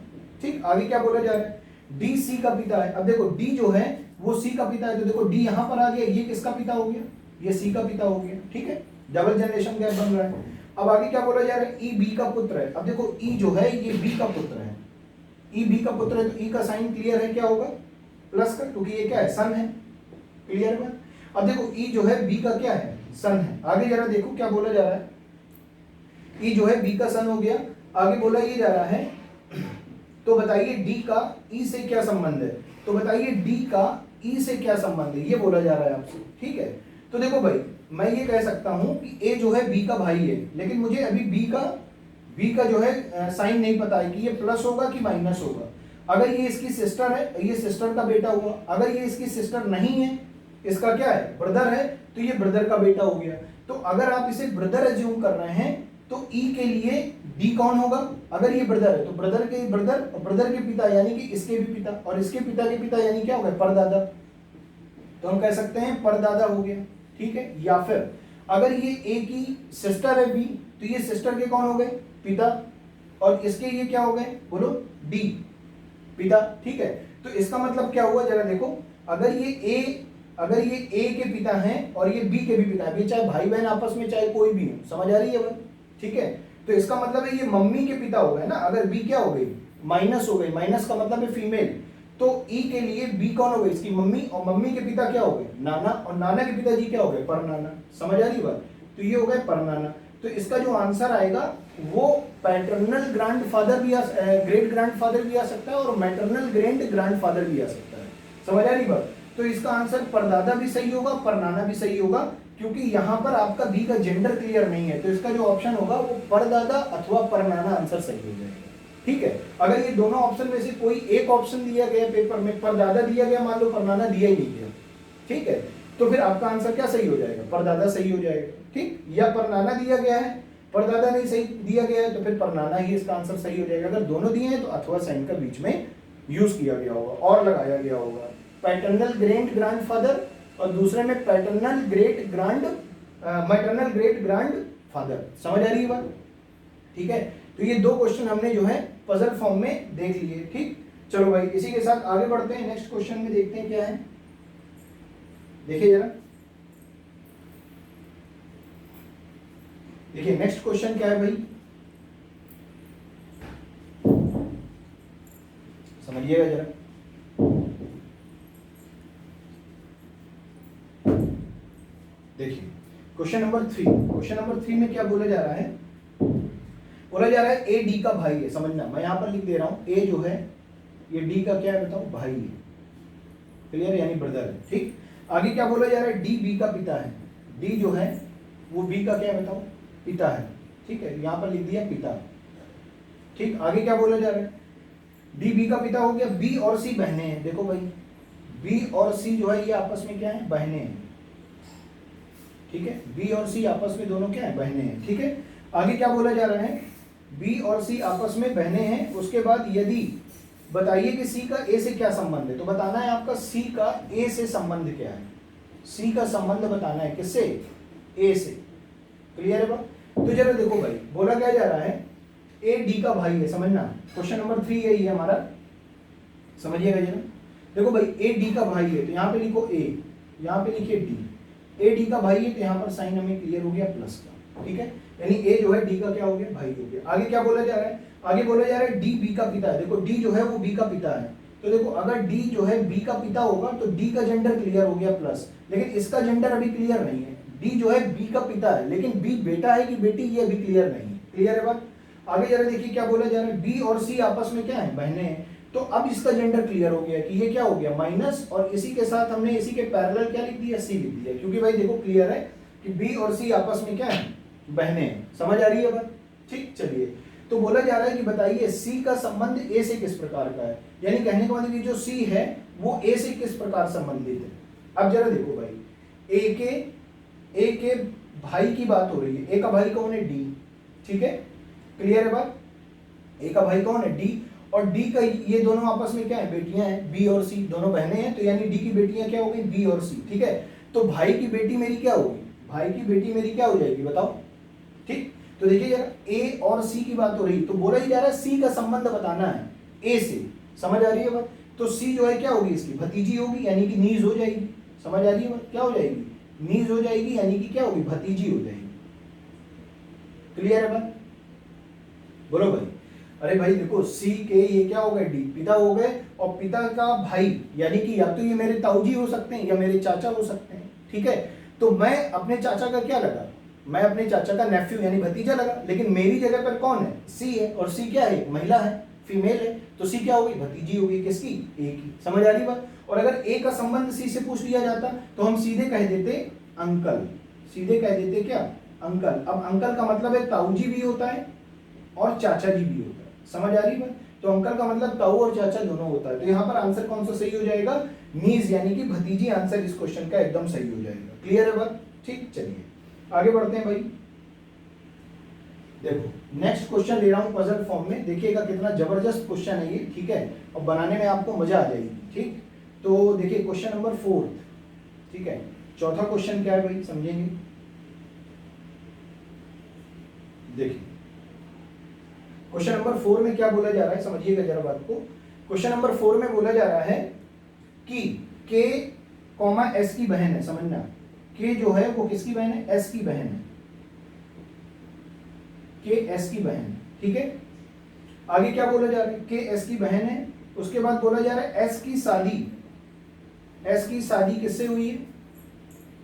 [SPEAKER 1] ठीक। आगे क्या बोला जा रहा है, डी सी का पिता है। अब देखो डी जो है वो सी का पिता है, तो देखो डी यहाँ पर आ गया, ये किसका पिता हो गया, ये सी का पिता हो गया, ठीक है, डबल जनरेशन गैप बन रहा है। अब आगे क्या बोला जा रहा है, ई बी का पुत्र है। अब देखो ई जो है ये बी का पुत्र है, ई बी का पुत्र है, तो ई का साइन क्लियर है, क्या होगा, प्लस का, क्योंकि ये क्या है, सन है। क्लियर है? अब देखो ई जो है बी का क्या है, सन है। आगे जरा देखो क्या बोला जा रहा है, ई जो है बी का सन हो गया। आगे बोला ये जा रहा है, तो बताइए डी का ई से क्या संबंध है, तो बताइए डी का ई से क्या संबंध है, ये बोला जा रहा है आपसे, ठीक है। तो देखो भाई, मैं ये कह सकता हूं कि ए जो है बी का भाई है, लेकिन मुझे अभी बी का जो है साइन नहीं पता है कि ये प्लस होगा कि माइनस होगा। अगर ये इसकी सिस्टर है, ये सिस्टर का बेटा हुआ, अगर ये इसकी सिस्टर नहीं है, इसका क्या है, ब्रदर है, तो ये ब्रदर का बेटा हो गया। तो अगर आप इसे ब्रदर एज्यूम कर रहे हैं तो ई के लिए डी कौन होगा, अगर ये ब्रदर है तो ब्रदर के ब्रदर, और ब्रदर के पिता यानी कि इसके भी पिता, और इसके पिता के पिता यानी क्या हो गया, परदादा, तो हम कह सकते हैं परदादा हो गया, ठीक है। या फिर अगर ये ए की सिस्टर है बी, तो ये सिस्टर के कौन हो गए, पिता, और इसके ये क्या हो गए, बोलो, डी, पिता, ठीक है। तो इसका मतलब क्या हुआ, जरा देखो, अगर ये ए के पिता हैं और ये बी के भी पिता है, चाहे भाई बहन आपस में चाहे कोई भी हो, समझ आ रही है बात, ठीक है। तो इसका मतलब है ये मम्मी के पिता हो गए ना, अगर बी क्या हो गई, माइनस हो गई, माइनस का मतलब है फीमेल, तो ई के लिए बी कौन हो गई, इसकी मम्मी, और मम्मी के पिता क्या हो गए, नाना, और नाना के पिताजी क्या हो गए, परनाना, समझ आ रही बात, तो ये हो गए परनाना। तो इसका जो आंसर आएगा वो पैटर्नल ग्रैंडफादर भी ग्रेट ग्रैंडफादर भी आ सकता है, और मैटरनल ग्रैंड ग्रैंडफादर भी आ सकता है, समझ आ रही बात। तो इसका आंसर परदादा भी सही होगा, परनाना भी सही होगा, क्योंकि यहाँ पर आपका बी का जेंडर क्लियर नहीं है, तो इसका जो ऑप्शन होगा वो परदादा अथवा परनाना आंसर सही हो जाएगा, ठीक है। अगर ये दोनों ऑप्शन में से कोई एक ऑप्शन दिया गया पेपर में, परदादा दिया गया, मान लो परनाना दिया ही नहीं गया, ठीक है, तो फिर आपका आंसर क्या सही हो जाएगा, परदादा सही हो जाएगा, ठीक। या परनाना दिया गया है, परदादा नहीं सही दिया गया है, तो फिर परनाना ही इसका आंसर सही हो जाएगा। अगर दोनों दिए हैं तो अथवा साइन का बीच में यूज किया गया होगा और लगाया गया होगा, पैटर्नल ग्रेट ग्रैंडफादर और दूसरे में paternal great grand maternal great grandfather, समझ आ रही है बात, ठीक है। तो ये दो क्वेश्चन हमने जो है पजल फॉर्म में देख लिए, ठीक। चलो भाई इसी के साथ आगे बढ़ते हैं, नेक्स्ट क्वेश्चन में देखते हैं क्या है। देखिए जरा, देखिए नेक्स्ट क्वेश्चन क्या है भाई, समझिएगा जरा। देखिए क्वेश्चन नंबर 3, क्वेश्चन नंबर 3 में क्या बोला जा रहा है, बोला जा रहा है ए डी का भाई है। समझना, मैं यहां पर लिख दे रहा हूं, ए जो है ये डी का क्या है बताओ, भाई है। क्लियर, यानी ब्रदर है। ठीक, आगे क्या बोला जा रहा है, डी बी का पिता है। डी जो है वो बी का क्या है बताओ, पिता है। ठीक है, यहां पर लिख दिया पिता। ठीक, आगे क्या बोला जा रहा है, डी बी का पिता हो गया, बी और सी बहने हैं। देखो भाई, बी और सी जो है ये आपस में क्या है, बहने हैं। ठीक है, बी और सी आपस में दोनों क्या है, बहने हैं। ठीक है, आगे क्या बोला जा रहा है, बी और सी आपस में बहने हैं। उसके बाद यदि बताइए कि सी का ए से क्या संबंध है, तो बताना है आपका सी का ए से संबंध क्या है। सी का संबंध बताना है किससे, ए से। क्लियर है बात। तो जरा देखो भाई, बोला क्या जा रहा है, ए डी का भाई है। समझना, क्वेश्चन नंबर 3 यही है हमारा, समझिएगा जरा। देखो भाई, ए डी का भाई है तो यहाँ पे लिखो ए, यहाँ पे लिखिए डी। ए डी का भाई है तो यहाँ पर साइन हमें क्लियर हो गया प्लस का। ठीक है, यानी ए जो है डी का क्या हो गया, भाई हो गया। आगे क्या बोला जा रहा है, आगे बोला जा रहा है डी बी का पिता है। देखो डी जो है वो बी का पिता है, तो देखो अगर डी जो है बी का पिता होगा तो डी का जेंडर क्लियर हो गया प्लस, लेकिन इसका जेंडर अभी क्लियर नहीं है। डी जो है बी का पिता है, लेकिन बी बेटा है कि बेटी ये अभी क्लियर नहीं है। क्लियर है बात। आगे जरा देखिए क्या बोला जा रहा है, बी और सी आपस में क्या है, बहने हैं। तो अब इसका जेंडर क्लियर हो गया कि ये क्या हो गया, माइनस, और इसी के साथ हमने इसी के पैरेलल क्या लिख दिया, सी लिख दिया, क्योंकि भाई देखो क्लियर है कि बी और सी आपस में क्या है, बहने हैं। समझ आ रही है बात। ठीक, चलिए, तो बोला जा रहा है कि बताइए सी का संबंध ए से किस प्रकार का है, यानी कहने का मतलब जो सी है वो ए से किस प्रकार संबंधित है। अब जरा देखो भाई, ए के भाई की बात हो रही है। ए का भाई कौन है, डी। ठीक है, क्लियर है बात। ए का भाई कौन है, डी, और डी का ये दोनों आपस में क्या है, बेटियां हैं, बी और सी दोनों बहनें हैं, तो यानी डी की बेटियां क्या हो गई, बी और सी। ठीक है, तो भाई की बेटी मेरी क्या होगी, भाई की बेटी मेरी क्या हो जाएगी बताओ। ठीक, तो देखिए जरा, ए और सी की बात हो रही, तो बोला ही जा रहा है सी का संबंध बताना है ए से। समझ आ रही है बात। तो सी जो है क्या होगी, इसकी भतीजी होगी, यानी कि नीज हो जाएगी। समझ आ रही है बात, क्या हो जाएगी, नीज हो जाएगी, यानी कि क्या होगी, भतीजी हो जाएगी। क्लियर है बात, बोलो भाई। अरे भाई देखो, सी के ये क्या हो गए, डी, पिता हो गए, और पिता का भाई यानी कि या तो ये मेरे ताऊजी हो सकते हैं या मेरे चाचा हो सकते हैं। ठीक है, तो मैं अपने चाचा का क्या लगा, मैं अपने चाचा का नेफ्यू यानी भतीजा लगा, लेकिन मेरी जगह पर कौन है, सी है, और सी क्या है, महिला है, फीमेल है, तो सी क्या होगी, भतीजी होगी, किसकी, ए की। समझ आ रही बात। और अगर ए का संबंध सी से पूछ लिया जाता तो हम सीधे कह देते अंकल, सीधे कह देते क्या, अंकल। अब अंकल का मतलब है ताऊजी भी होता है और चाचा जी भी होता है। समझ आ रही बात। तो अंकल का मतलब ताऊ और चाचा दोनों होता है, तो यहाँ पर आंसर कौन सा सही हो जाएगा, नीज यानी कि भतीजी आंसर इस क्वेश्चन का एकदम सही हो जाएगा। क्लियर है बात। ठीक, चलिए आगे बढ़ते हैं भाई। देखो नेक्स्ट क्वेश्चन ले रहा हूं पजल फॉर्म में, देखिएगा कितना जबरदस्त क्वेश्चन है ये। ठीक है, और बनाने में आपको मजा आ जाएगी। ठीक, तो देखिए क्वेश्चन नंबर 4। ठीक है, चौथा क्वेश्चन क्या है भाई, समझेंगे। देखिए क्वेश्चन नंबर 4 में क्या बोला जा रहा है, समझिएगा जरा बात को। क्वेश्चन नंबर 4 में बोला जा रहा है कि के कॉमा एस की बहन है। समझना, के जो है वो किसकी बहन है, एस की बहन है, के एस की बहन। ठीक है, आगे क्या बोला जा रहा है, के एस की बहन है। उसके बाद बोला जा रहा है एस की शादी, एस की शादी किससे हुई है,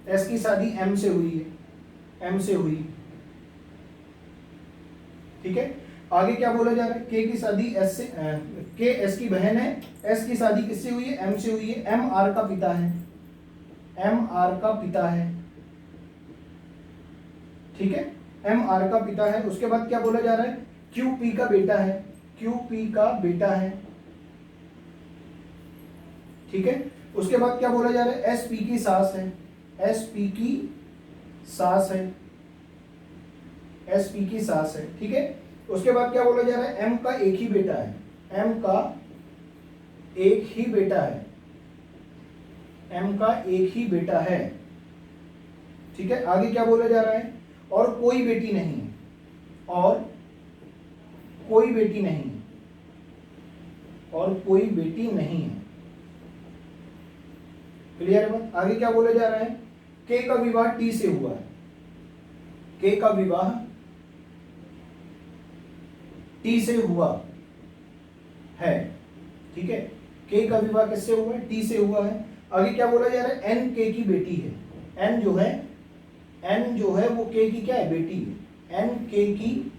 [SPEAKER 1] एस की शादी एम से हुई है, एम से हुई। ठीक है, आगे क्या बोला जा रहा है, के की शादी एस से, के एस की बहन है, एस की शादी किससे हुई है, एम से हुई है, एम आर का पिता है, एम आर का पिता है। ठीक है, एम आर का पिता है। उसके बाद क्या बोला जा रहा है, क्यू पी का बेटा है, क्यू पी का बेटा है। ठीक है, उसके बाद क्या बोला जा रहा है, एस पी की सास है, एस पी की सास है, एस पी की सास है। ठीक है, उसके बाद क्या बोला जा रहा है, एम का एक ही बेटा है, एम का एक ही बेटा है, एम का एक ही बेटा है। ठीक है, आगे क्या बोला जा रहा है, और कोई बेटी नहीं है, और कोई बेटी नहीं है। और कोई बेटी नहीं है। क्लियर है बात? आगे क्या बोला जा रहा है? के का विवाह टी से हुआ है, के का विवाह टी से हुआ है, ठीक है। के का विवाह किससे हुआ है? टी से हुआ है। आगे क्या बोला जा रहा है? एन के की बेटी है। एन जो है वो के की क्या है? बेटी है। एन के की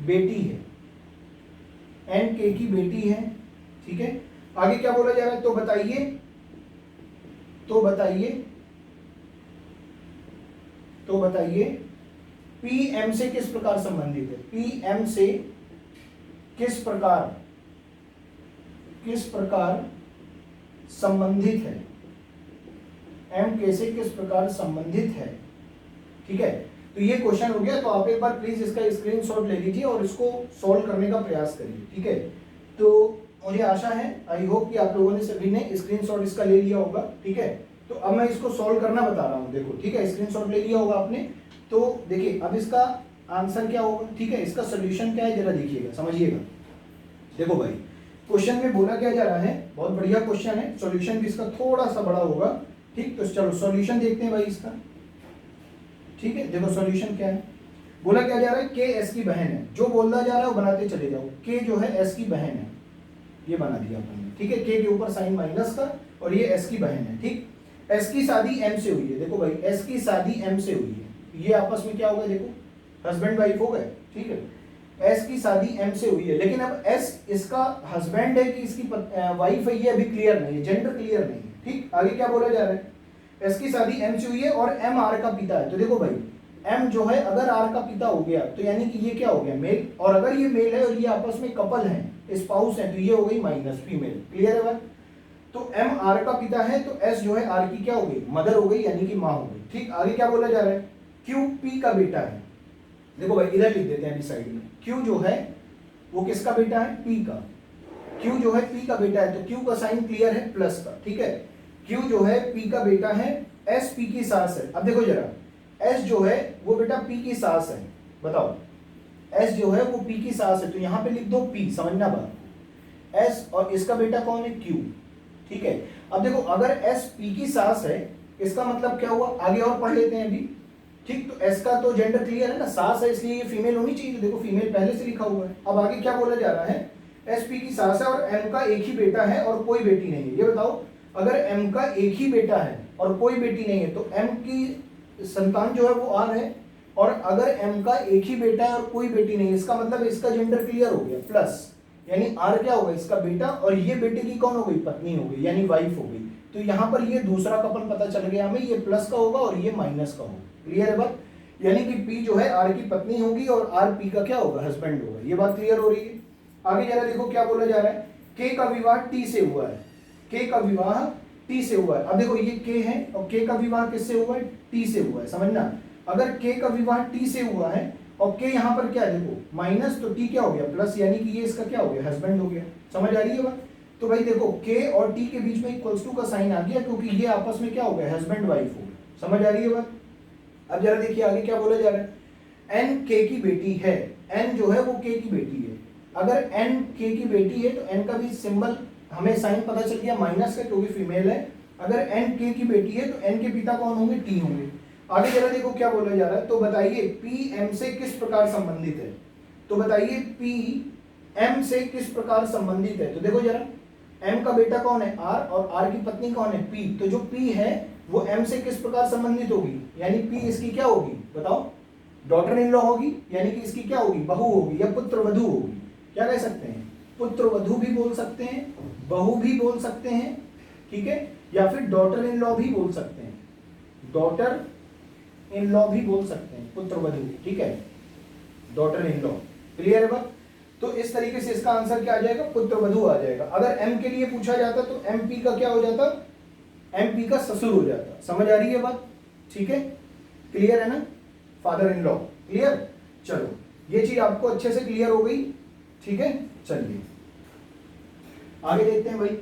[SPEAKER 1] बेटी है, एन के की बेटी है, ठीक है। आगे क्या बोला जा रहा है? तो बताइए पी एम से किस प्रकार संबंधित है? पी एम से किस प्रकार संबंधित है? एम के से किस प्रकार संबंधित है, ठीक है। तो ये क्वेश्चन हो गया। तो आप एक बार प्लीज इसका स्क्रीनशॉट ले लीजिए और इसको सॉल्व करने का प्रयास करिए, ठीक है। तो मुझे आशा है, आई होप कि आप लोगों ने सभी ने स्क्रीनशॉट इसका ले लिया होगा, ठीक है। तो अब मैं इसको सॉल्व करना बता रहा हूं, देखो, ठीक है। स्क्रीनशॉट ले लिया होगा आपने। तो देखिए अब इसका आंसर क्या होगा, ठीक है। इसका सोल्यूशन क्या है जरा देखिएगा, समझिएगा। देखो भाई, क्वेश्चन में बोला क्या जा रहा है, बहुत बढ़िया क्वेश्चन है, सॉल्यूशन भी इसका थोड़ा सा बड़ा होगा, ठीक। तो चलो सॉल्यूशन देखते हैं भाई इसका, ठीक है। देखो सॉल्यूशन क्या है, बोला क्या जा रहा है? के एस की बहन है। जो बोलना जा रहा है वो बनाते चले जाओ। के जो है एस की बहन है, ये बना दिया अपन ने, ठीक है। के ऊपर साइन माइनस का और ये एस की बहन है, ठीक। एस की शादी एम से हुई है। देखो भाई, एस की शादी एम से हुई है, ये आपस में क्या होगा? देखो हस्बैंड वाइफ हो गए, ठीक है। एस की शादी एम से हुई है, लेकिन अब एस इसका हस्बैंड है कि इसकी वाइफ है, ये अभी क्लियर नहीं है, जेंडर क्लियर नहीं है, ठीक। आगे क्या बोला जा रहा है? एस की शादी एम से हुई है और एम आर का पिता है। तो देखो भाई, एम जो है अगर आर का पिता हो गया तो यानी कि ये क्या हो गया? मेल। और अगर ये मेल है और ये आपस में कपल है, स्पाउस है, तो ये हो गई माइनस फीमेल। क्लियर है बात? तो एम आर का पिता है तो एस जो है आर की क्या हो गई? मदर हो गई, यानी कि माँ हो गई, ठीक। आगे क्या बोला जा रहा है? क्यू पी का बेटा है। देखो भाई, इधर लिख देते हैं अभी साइड में। क्यू जो है वो किसका बेटा है? पी का। क्यू जो है पी का बेटा है, तो क्यू का साइन क्लियर है प्लस का, ठीक है। क्यू जो है पी का बेटा है, एस पी की सास है। अब देखो जरा, एस जो है वो बेटा पी की सास है, बताओ। एस जो है वो पी की सास है, तो यहां पे लिख दो पी, समझना बात। एस और इसका बेटा कौन है? क्यू, ठीक है। अब देखो, अगर एस पी की सास है, इसका मतलब क्या हुआ? आगे और पढ़ लेते हैं अभी, ठीक। तो एस का तो जेंडर क्लियर है ना, सास है, इसलिए ये फीमेल होनी चाहिए। तो देखो फीमेल पहले से लिखा हुआ है। अब आगे क्या बोला जा रहा है? एस पी की सास है और एम का एक ही बेटा है और कोई बेटी नहीं है। ये बताओ, अगर एम का एक ही बेटा है और कोई बेटी नहीं है तो एम की संतान जो है वो आर है, और अगर एम का एक ही बेटा है और कोई बेटी नहीं है, इसका मतलब इसका जेंडर क्लियर हो गया, प्लस, यानी आर क्या होगा? इसका बेटा, और ये बेटे की कौन हो गई? पत्नी हो गई, यानी वाइफ हो गई। तो यहाँ पर ये दूसरा कपल पता चल गया हमें, ये प्लस का होगा और ये माइनस का होगा। क्लियर है बात? यानी कि पी जो है आर की पत्नी होगी और आर पी का क्या होगा? हस्बैंड होगा। ये बात क्लियर हो रही है? आगे जरा देखो क्या बोला जा रहा है? के का विवाह टी से हुआ है, के का विवाह टी से हुआ है। अब देखो ये के है और के का विवाह किससे हुआ है? टी से हुआ है, समझना। अगर के का विवाह टी से हुआ है और के यहाँ पर क्या है? देखो माइनस, तो टी क्या हो गया? प्लस, यानी कि ये इसका क्या हो गया? हस्बैंड हो गया। समझ आ रही है बात? तो भाई देखो, के और टी के बीच में इक्वल्स टू का साइन आ गया, क्योंकि ये आपस में क्या हो गया? हस्बैंड वाइफ हो गया। समझ आ रही है बात? अब जरा देखिए आगे क्या बोला जा रहा है? एन के की बेटी है। एन जो है वो के की बेटी है। अगर एन के की बेटी है तो एन का भी सिंबल हमें साइन पता चल गया माइनस का, क्योंकि फीमेल है। अगर एन के की बेटी है तो एन के पिता कौन होंगे? टी होंगे। आगे जरा देखो क्या बोला जा रहा है? तो बताइए पी एम से किस प्रकार संबंधित है? तो बताइए पी एम से किस प्रकार संबंधित है? तो देखो जरा, एम का बेटा कौन है? आर, और आर की पत्नी कौन है? पी। तो जो पी है वो एम से किस प्रकार संबंधित होगी? यानी पी इसकी क्या होगी? बताओ। डॉटर इन लॉ होगी, यानी कि इसकी क्या होगी? बहू होगी या पुत्र वधू होगी। क्या कह सकते हैं? पुत्र वधू भी बोल सकते हैं, बहू भी बोल सकते हैं, ठीक है, या फिर डॉटर इन लॉ भी बोल सकते हैं। डॉटर इन लॉ भी बोल सकते हैं, पुत्र वधू, ठीक है, डॉटर इन लॉ। क्लियर है बात? तो इस तरीके से इसका आंसर क्या आ जाएगा? पुत्र वधू आ जाएगा। अगर एम के लिए पूछा जाता तो एम पी का क्या हो जाता? एम पी का ससुर हो जाता। समझ आ रही है बात? ठीक है, क्लियर है ना? Father in law. क्लियर? चलो, ये चीज आपको अच्छे से क्लियर हो गई, ठीक है। चलिए आगे देखते हैं भाई।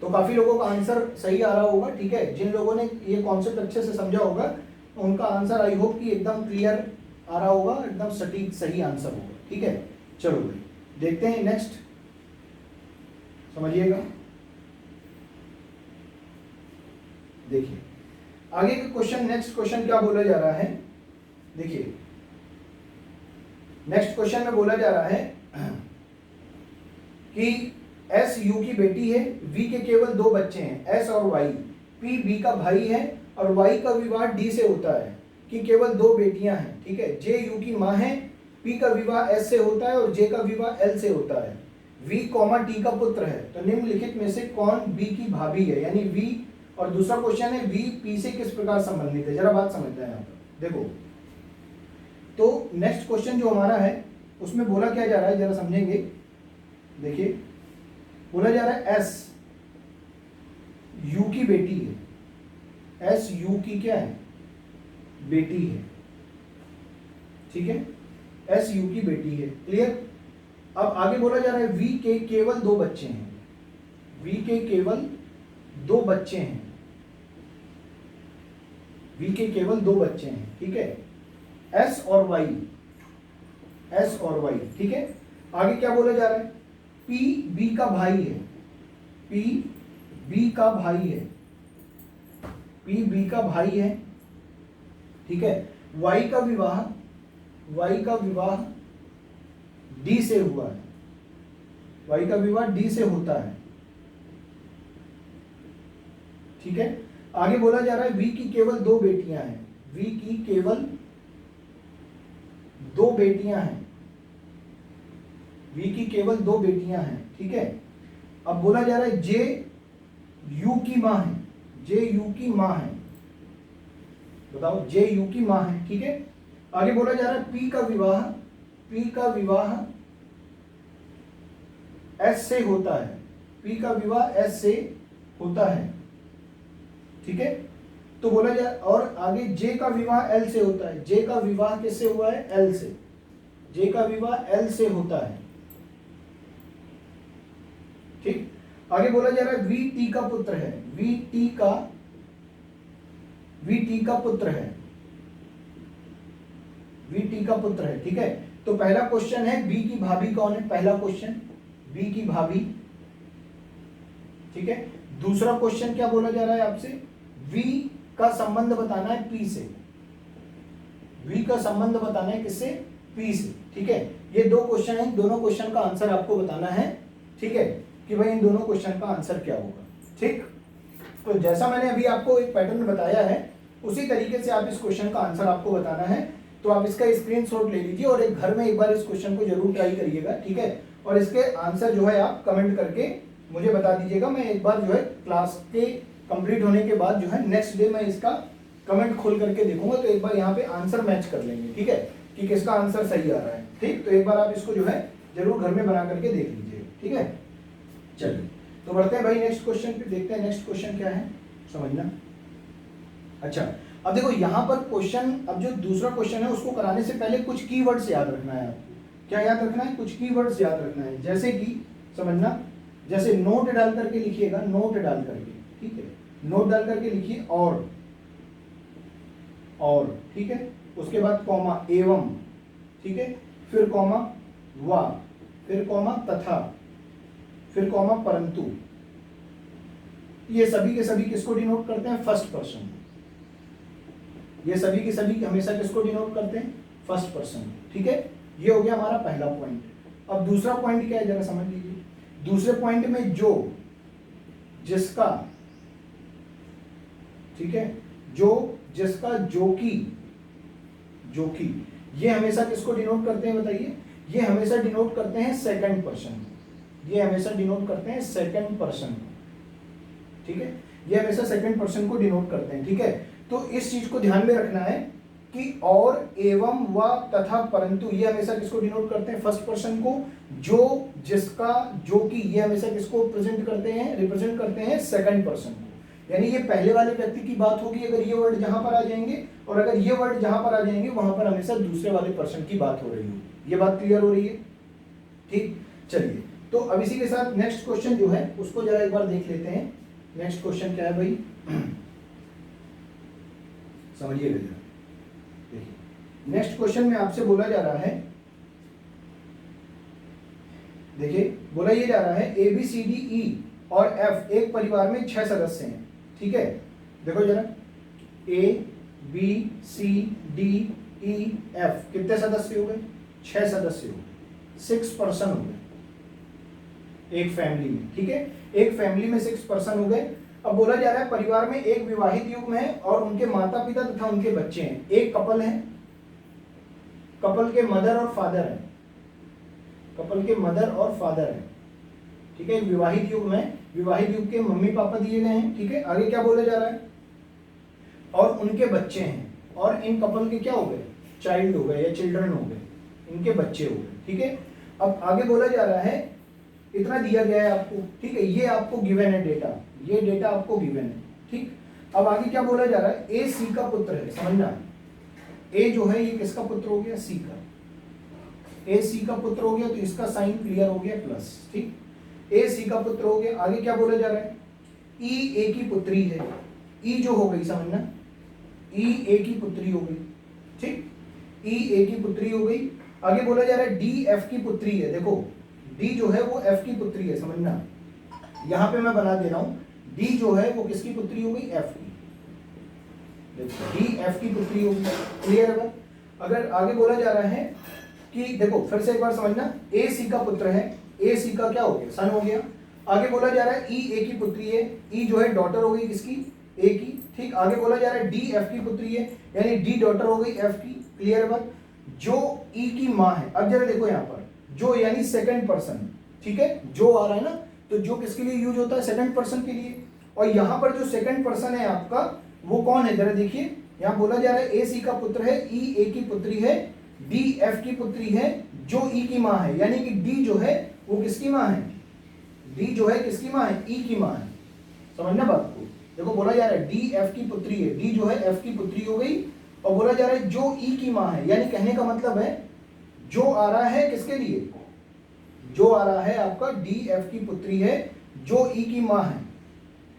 [SPEAKER 1] तो काफी लोगों का आंसर सही आ रहा होगा, ठीक है। जिन लोगों ने ये कॉन्सेप्ट अच्छे से समझा होगा उनका आंसर आई होप कि एकदम क्लियर आ रहा होगा, एकदम सटीक सही आंसर होगा, ठीक है। चलो भाई देखते हैं नेक्स्ट। समझिएगा। देखिए आगे का क्वेश्चन, नेक्स्ट क्वेश्चन क्या बोला जा रहा है, देखिए नेक्स्ट क्वेश्चन में बोला जा रहा है कि एस यू की बेटी है, वी के केवल 2 बच्चे हैं, एस और वाई, पी बी का भाई है और वाई का विवाह डी से होता है, कि केवल 2 बेटियां हैं, ठीक है। जे यू की मां है, पी का विवाह एस से होता है और जे का विवाह एल से होता है, वी कॉमा टी का पुत्र है, तो निम्नलिखित में से कौन बी की भाभी है, यानी वी। और दूसरा क्वेश्चन है वी पी से किस प्रकार संबंधित है, जरा बात समझते हैं यहाँ पर। देखो तो नेक्स्ट क्वेश्चन जो हमारा है उसमें बोला क्या जा रहा है, जरा समझेंगे। देखिए बोला जा रहा है एस यू की बेटी है, एस यू की क्या है, बेटी है, ठीक है, एस यू की बेटी है, क्लियर। अब आगे बोला जा रहा है वी के केवल 2 बच्चे हैं, वी के केवल 2 बच्चे हैं, वी के केवल 2 बच्चे हैं, ठीक है, एस और वाई, एस और वाई, ठीक है। आगे क्या बोला जा रहा है, पी बी का भाई है, पी बी का भाई है, पी बी का भाई है, ठीक है। वाई का विवाह, वाई का विवाह डी से हुआ है, वाई का विवाह डी से होता है, ठीक है। आगे बोला जा रहा है वी की केवल 2 बेटियां हैं, वी की केवल 2 बेटियां हैं, वी की केवल 2 बेटियां हैं, ठीक है। अब बोला जा रहा है जे यू की मां है, जे यू की मां है, बताओ जे यू की मां है, ठीक है। आगे बोला जा रहा है पी का विवाह, पी का विवाह एस से होता है, पी का विवाह एस से होता है, ठीक है। तो बोला जाए और आगे जे का विवाह एल से होता है, जे का विवाह किससे हुआ है, एल से, जे का विवाह एल से होता है, ठीक। आगे बोला जा रहा है वी टी का पुत्र है, वी टी का पुत्र है, वी टी का पुत्र है, ठीक है। तो पहला क्वेश्चन है बी की भाभी कौन है, पहला क्वेश्चन बी की भाभी, ठीक है। दूसरा क्वेश्चन क्या बोला जा रहा है आपसे, वी का संबंध बताना है पी से, वी का संबंध बताना है किससे, पी से, ठीक है। ये 2 क्वेश्चन है, दोनों क्वेश्चन का आंसर आपको बताना है, ठीक है, कि भाई इन दोनों क्वेश्चन का आंसर क्या होगा, ठीक। तो जैसा मैंने अभी आपको एक पैटर्न बताया है उसी तरीके से आप इस क्वेश्चन का आंसर आपको बताना है। तो आप इसका स्क्रीनशॉट ले लीजिए और एक घर में एक बार इस क्वेश्चन को जरूर ट्राई करिएगा, ठीक है। और इसके आंसर जो है आप कमेंट करके मुझे बता दीजिएगा। मैं एक बार जो है क्लास के कंप्लीट होने के बाद जो है नेक्स्ट डे मैं इसका कमेंट खोल करके देखूंगा, तो एक बार यहाँ पे आंसर मैच कर लेंगे, ठीक है, कि किसका आंसर सही आ रहा है, ठीक। तो एक बार आप इसको जो है जरूर घर में बना करके देख लीजिए, ठीक है। चलिए तो बढ़ते हैं भाई नेक्स्ट क्वेश्चन पे, देखते हैं नेक्स्ट क्वेश्चन क्या है, समझना। अच्छा अब देखो यहाँ पर क्वेश्चन, अब जो दूसरा क्वेश्चन है उसको कराने से पहले कुछ कीवर्ड्स याद रखना है आपको। क्या याद रखना है, कुछ कीवर्ड्स याद रखना है, जैसे कि समझना, जैसे नोट डाल करके लिखिएगा, नोट डाल करके, ठीक है, नोट डाल करके लिखिए और, ठीक है। उसके बाद कॉमा एवं, ठीक है, फिर कॉमा वा, फिर कॉमा तथा, फिर कॉमा परंतु। ये सभी के सभी किसको डिनोट करते हैं, फर्स्ट पर्सन। ये सभी के सभी हमेशा किसको डिनोट करते हैं, फर्स्ट पर्सन, ठीक है। ये हो गया हमारा पहला पॉइंट। अब दूसरा पॉइंट क्या है, जरा समझ लीजिए। दूसरे पॉइंट में जो, जिसका, ठीक है, जो, जिसका, जो कि, ये हमेशा किसको डिनोट करते हैं बताइए, ये हमेशा डिनोट करते हैं सेकंड पर्सन, ये हमेशा डिनोट करते हैं सेकंड पर्सन, ठीक है, ये हमेशा सेकंड पर्सन को डिनोट करते हैं, ठीक है। तो इस चीज को ध्यान में रखना है कि और, एवं, व, तथा, परंतु ये हमेशा किसको डिनोट करते हैं, फर्स्ट पर्सन को। जो, जिसका, जो कि, ये हमेशा किसको प्रेजेंट करते हैं, रिप्रेजेंट करते हैं सेकंड पर्सन को। यानी ये पहले वाले व्यक्ति की बात होगी अगर ये वर्ड जहां पर आ जाएंगे, और अगर ये वर्ड जहां पर आ जाएंगे वहां पर हमेशा दूसरे वाले पर्सन की बात हो रही होगी। ये बात क्लियर हो रही है, ठीक। चलिए तो अब इसी के साथ नेक्स्ट क्वेश्चन जो है उसको जरा एक बार देख लेते हैं। नेक्स्ट क्वेश्चन क्या है भाई, समझिएगा जरा, देखिए। नेक्स्ट क्वेश्चन में आपसे बोला जा रहा है देखिए बोला ये जा रहा है ए बी सी डी ई और एफ एक परिवार में 6 सदस्य हैं, ठीक है। देखो जरा A B C D E F कितने सदस्य हो गए? 6 सदस्य हो गए, 6 पर्सन हो गए एक फैमिली में, ठीक है। एक फैमिली में 6 पर्सन हो गए। अब बोला जा रहा है परिवार में एक विवाहित युग्म है और उनके माता पिता तथा उनके बच्चे हैं। एक कपल है, कपल के मदर और फादर है, कपल के मदर और फादर है, ठीक है। विवाहित युग में विवाहित युग के मम्मी पापा दिए गए हैं, ठीक है। आगे क्या बोला जा रहा है? और उनके बच्चे हैं, और इन कपल के क्या हो गए? चाइल्ड हो गए या चिल्ड्रन हो गए, इनके बच्चे हो गए, ठीक है। अब आगे बोला जा रहा है इतना दिया गया है आपको, ठीक है। ये आपको गिवन है डेटा, ये डेटा आपको गिवन है, ठीक। अब आगे क्या बोला जा रहा है? ए सी का पुत्र है, समझना। ए जो है ये किसका पुत्र हो गया? सी का। ए सी का पुत्र हो गया तो इसका साइन क्लियर हो गया प्लस, ठीक। ए सी का पुत्र हो गया। आगे क्या बोला जा रहा है? ई ए की पुत्री है, ई जो हो गई समझना, ई ए की पुत्री हो गई, ठीक। ई ए की पुत्री हो गई। आगे बोला जा रहा है डी एफ की पुत्री है। देखो डी जो है वो एफ की पुत्री है, समझना। यहां पे मैं बना दे रहा हूं, डी जो है वो किसकी पुत्री हो गई? एफ की। देखो डी एफ की पुत्री हो गई, क्लियर है बात। अगर आगे बोला जा रहा है कि देखो फिर से एक बार समझना, ए सी का पुत्र है, ए सी का क्या हो गया? सन हो गया। आगे बोला जा रहा है ई ए की पुत्री है, ई जो है डॉटर हो गई किसकी? ए की, ठीक। आगे बोला जा रहा है डी एफ की पुत्री है, यानी डी डॉटर हो गई एफ की, क्लियर है बात। जो ई की माँ है, अब जरा देखो यहाँ पर जो यानी सेकंड पर्सन, ठीक है। जो आ रहा है ना, तो जो किसके लिए यूज होता है? सेकंड पर्सन के लिए। और यहाँ पर जो सेकंड पर्सन है आपका वो कौन है? जरा देखिए यहाँ बोला जा रहा है ए सी का पुत्र है, ई ए की पुत्री है, डी एफ की पुत्री है, जो ई की माँ है, यानी कि डी जो है वो किसकी माँ है? डी जो है किसकी माँ है? ई की माँ है, समझना बात को। देखो बोला जा रहा है डी एफ की पुत्री है, डी जो है एफ की पुत्री हो गई, और बोला जा रहा है जो ई की माँ है, यानी कहने का मतलब है जो आ रहा है किसके लिए? जो आ रहा है आपका डी एफ की पुत्री है, जो ई की माँ है,